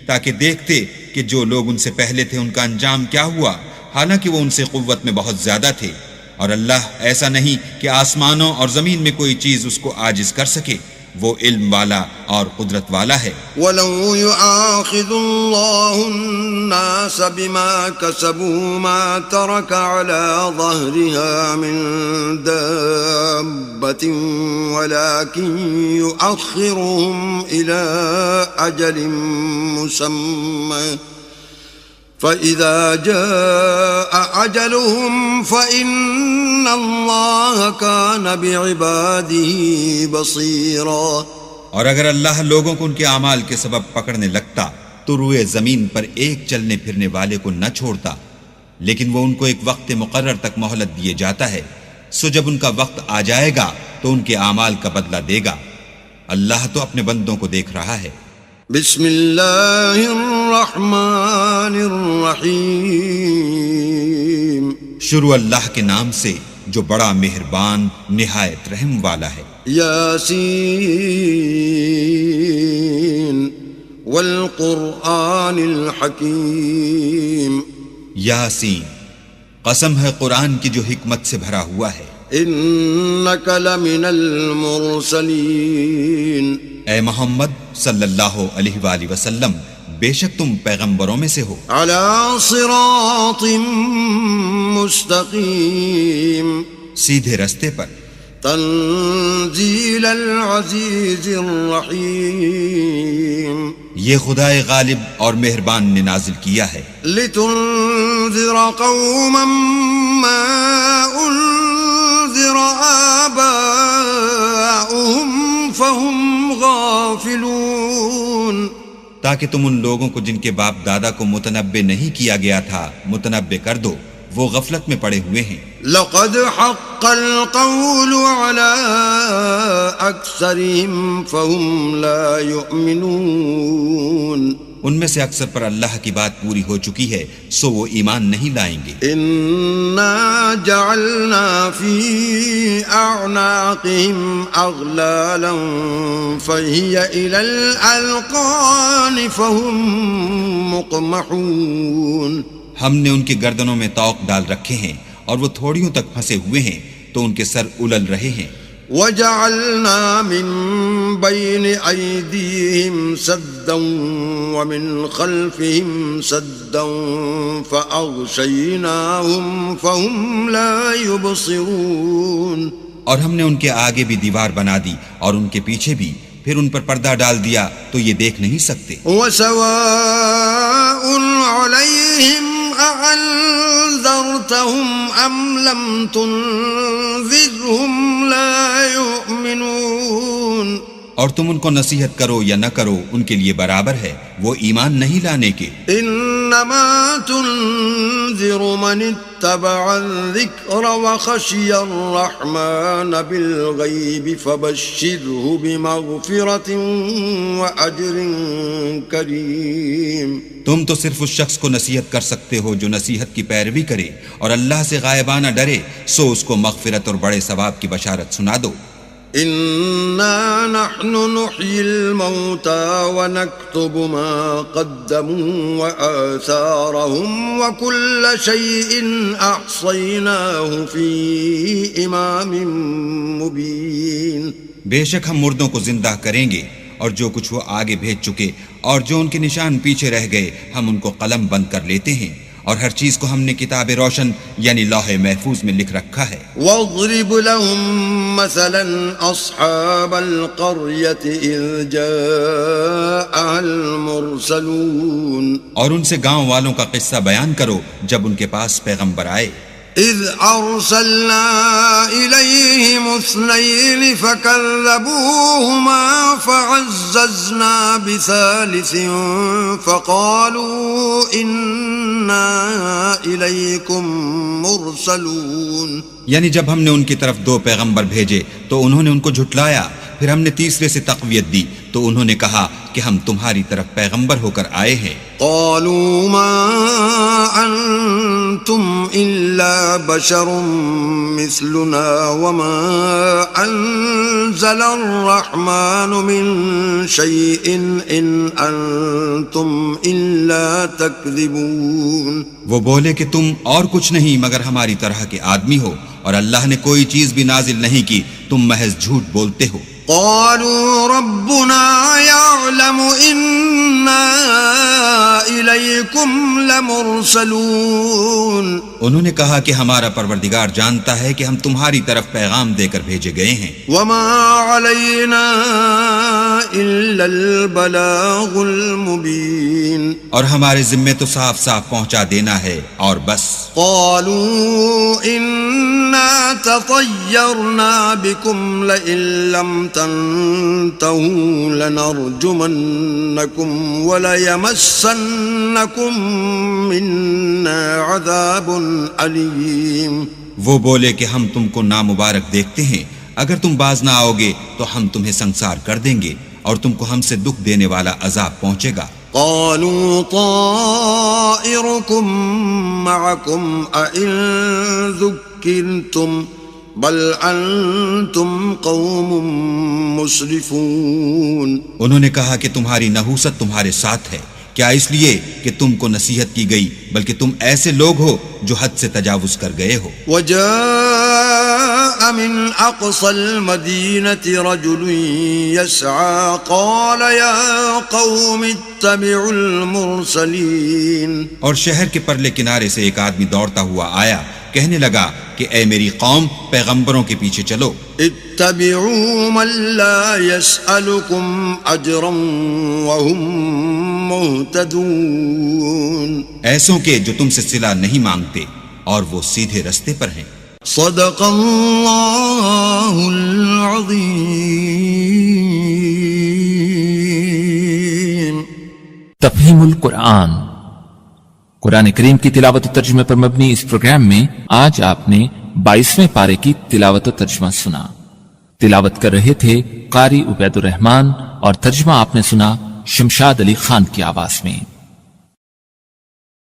تاکہ دیکھتے کہ جو لوگ ان سے پہلے تھے ان کا انجام کیا ہوا، حالانکہ وہ ان سے قوت میں بہت زیادہ تھے، اور اللہ ایسا نہیں کہ آسمانوں اور زمین میں کوئی چیز اس کو عاجز کر سکے، وہ علم والا اور قدرت والا ہے۔ ولو يؤاخذ الله الناس بما كسبوا ما ترك على ظهرها من دابة ولكن يؤخرهم إلى أجل مسمى فإذا جاء أجلهم فإن الله كان بعباده بصيرا۔ اور اگر اللہ لوگوں کو ان کے اعمال کے سبب پکڑنے لگتا تو روئے زمین پر ایک چلنے پھرنے والے کو نہ چھوڑتا، لیکن وہ ان کو ایک وقت مقرر تک مہلت دیے جاتا ہے، سو جب ان کا وقت آ جائے گا تو ان کے اعمال کا بدلہ دے گا۔ اللہ تو اپنے بندوں کو دیکھ رہا ہے۔ بسم اللہ الرحمن الرحیم۔ شروع اللہ کے نام سے جو بڑا مہربان نہایت رحم والا ہے۔ یاسین والقرآن الحکیم۔ یاسین، قسم ہے قرآن کی جو حکمت سے بھرا ہوا ہے۔ انک لمن المرسلین۔ اے محمد صلی اللہ علیہ وآلہ وسلم، بے شک تم پیغمبروں میں سے ہو۔ علی صراط مستقیم۔ سیدھے رستے پر۔ تنزیل العزیز الرحیم۔ یہ خدائے غالب اور مہربان نے نازل کیا ہے۔ لتنذر قوما ما انذر آباؤہم فہم غافلون۔ تاکہ تم ان لوگوں کو جن کے باپ دادا کو متنبع نہیں کیا گیا تھا متنبع کر دو، وہ غفلت میں پڑے ہوئے ہیں۔ لقد حق القول على اکثرهم فهم لا يؤمنون۔ ان میں سے اکثر پر اللہ کی بات پوری ہو چکی ہے، سو وہ ایمان نہیں لائیں گے۔ انا جعلنا في اعناقهم اغلالا فهي الى الاذقان فهم مقمحون۔ ہم نے ان کی گردنوں میں طوق ڈال رکھے ہیں اور وہ تھوڑیوں تک پھنسے ہوئے ہیں تو ان کے سر الل رہے ہیں۔ وَجَعَلْنَا مِن بَيْنِ أَيْدِيهِمْ سَدًّا وَمِنْ خَلْفِهِمْ سَدًّا فَأَغْشَيْنَاهُمْ فَهُمْ لَا يُبْصِرُونَ۔ اور ہم نے ان کے آگے بھی دیوار بنا دی اور ان کے پیچھے بھی، پھر ان پر پردہ ڈال دیا تو یہ دیکھ نہیں سکتے۔ وَسَوَاءٌ عَلَيْهِمْ أَأَنذَرْتَهُمْ أَمْ لَمْ تُنذِرْهُمْ لَا يُؤْمِنُونَ۔ اور تم ان کو نصیحت کرو یا نہ کرو، ان کے لیے برابر ہے، وہ ایمان نہیں لانے کے۔ انما تنذر من اتبع الذکر وخشی الرحمن بالغیب فبشره بمغفرة واجر کریم۔ تم تو صرف اس شخص کو نصیحت کر سکتے ہو جو نصیحت کی پیروی کرے اور اللہ سے غائبانہ ڈرے، سو اس کو مغفرت اور بڑے ثواب کی بشارت سنا دو۔ انا نحن نحيي الموتى ونكتب ما قدموا وآثارهم وكل شيء احصيناه في امام مبين۔ بے شک ہم مردوں کو زندہ کریں گے اور جو کچھ وہ آگے بھیج چکے اور جو ان کے نشان پیچھے رہ گئے ہم ان کو قلم بند کر لیتے ہیں، اور ہر چیز کو ہم نے کتاب روشن یعنی لوح محفوظ میں لکھ رکھا ہے۔ واضرب لهم مثلا اصحاب القرية اذ جاءها المرسلون۔ اور ان سے گاؤں والوں کا قصہ بیان کرو جب ان کے پاس پیغمبر آئے۔ اذ ارسلنا الیہم اثنین فکذبوہما فعززنا بثالث فقالوا انا الیکم مرسلون۔ یعنی جب ہم نے ان کی طرف دو پیغمبر بھیجے تو انہوں نے ان کو جھٹلایا، پھر ہم نے تیسرے سے تقویت دی تو انہوں نے کہا کہ ہم تمہاری طرف پیغمبر ہو کر آئے ہیں۔ قالوا ما انتم الا بشر مثلنا وما انزل الرحمن من شيء ان انتم الا تكذبون۔ وہ بولے کہ تم اور کچھ نہیں مگر ہماری طرح کے آدمی ہو، اور اللہ نے کوئی چیز بھی نازل نہیں کی، تم محض جھوٹ بولتے ہو۔ قالوا ربنا يعلم إنا إليكم لمرسلون انہوں نے کہا کہ ہمارا پروردگار جانتا ہے کہ ہم تمہاری طرف پیغام دے کر بھیجے گئے ہیں. وما علينا إلا البلاغ المبين. اور ہمارے ذمے تو صاف صاف پہنچا دینا ہے اور بس. قالوا إنا تطيرنا بكم لئن لم تنتهوا لنرجمنكم وليمسنكم منا عذاب عليم. وہ بولے کہ ہم تم کو نامبارک دیکھتے ہیں، اگر تم باز نہ آؤ گے تو ہم تمہیں سنسار کر دیں گے اور تم کو ہم سے دکھ دینے والا عذاب پہنچے گا. قالوا طائركم معكم أئن ذكرتم بل أنتم قوم مسرفون. انہوں نے کہا کہ تمہاری نحوست تمہارے ساتھ ہے، کیا اس لیے کہ تم کو نصیحت کی گئی، بلکہ تم ایسے لوگ ہو جو حد سے تجاوز کر گئے ہو. وجاء من أقصى المدينة رجل يسعى قال يا قوم اتبعوا المرسلين. اور شہر کے پرلے کنارے سے ایک آدمی دوڑتا ہوا آیا، کہنے لگا کہ اے میری قوم، پیغمبروں کے پیچھے چلو. اتبعوا من لا يسألكم أجرا وهم مهتدون. ایسوں کے جو تم سے صلہ نہیں مانگتے اور وہ سیدھے رستے پر ہیں. صدق اللہ العظیم. تفہیم القرآن، قرآن کریم کی تلاوت و ترجمے پر مبنی اس پروگرام میں آج آپ نے 22ویں پارے کی تلاوت و ترجمہ سنا. تلاوت کر رہے تھے قاری عبید الرحمان اور ترجمہ آپ نے سنا شمشاد علی خان کی آواز میں.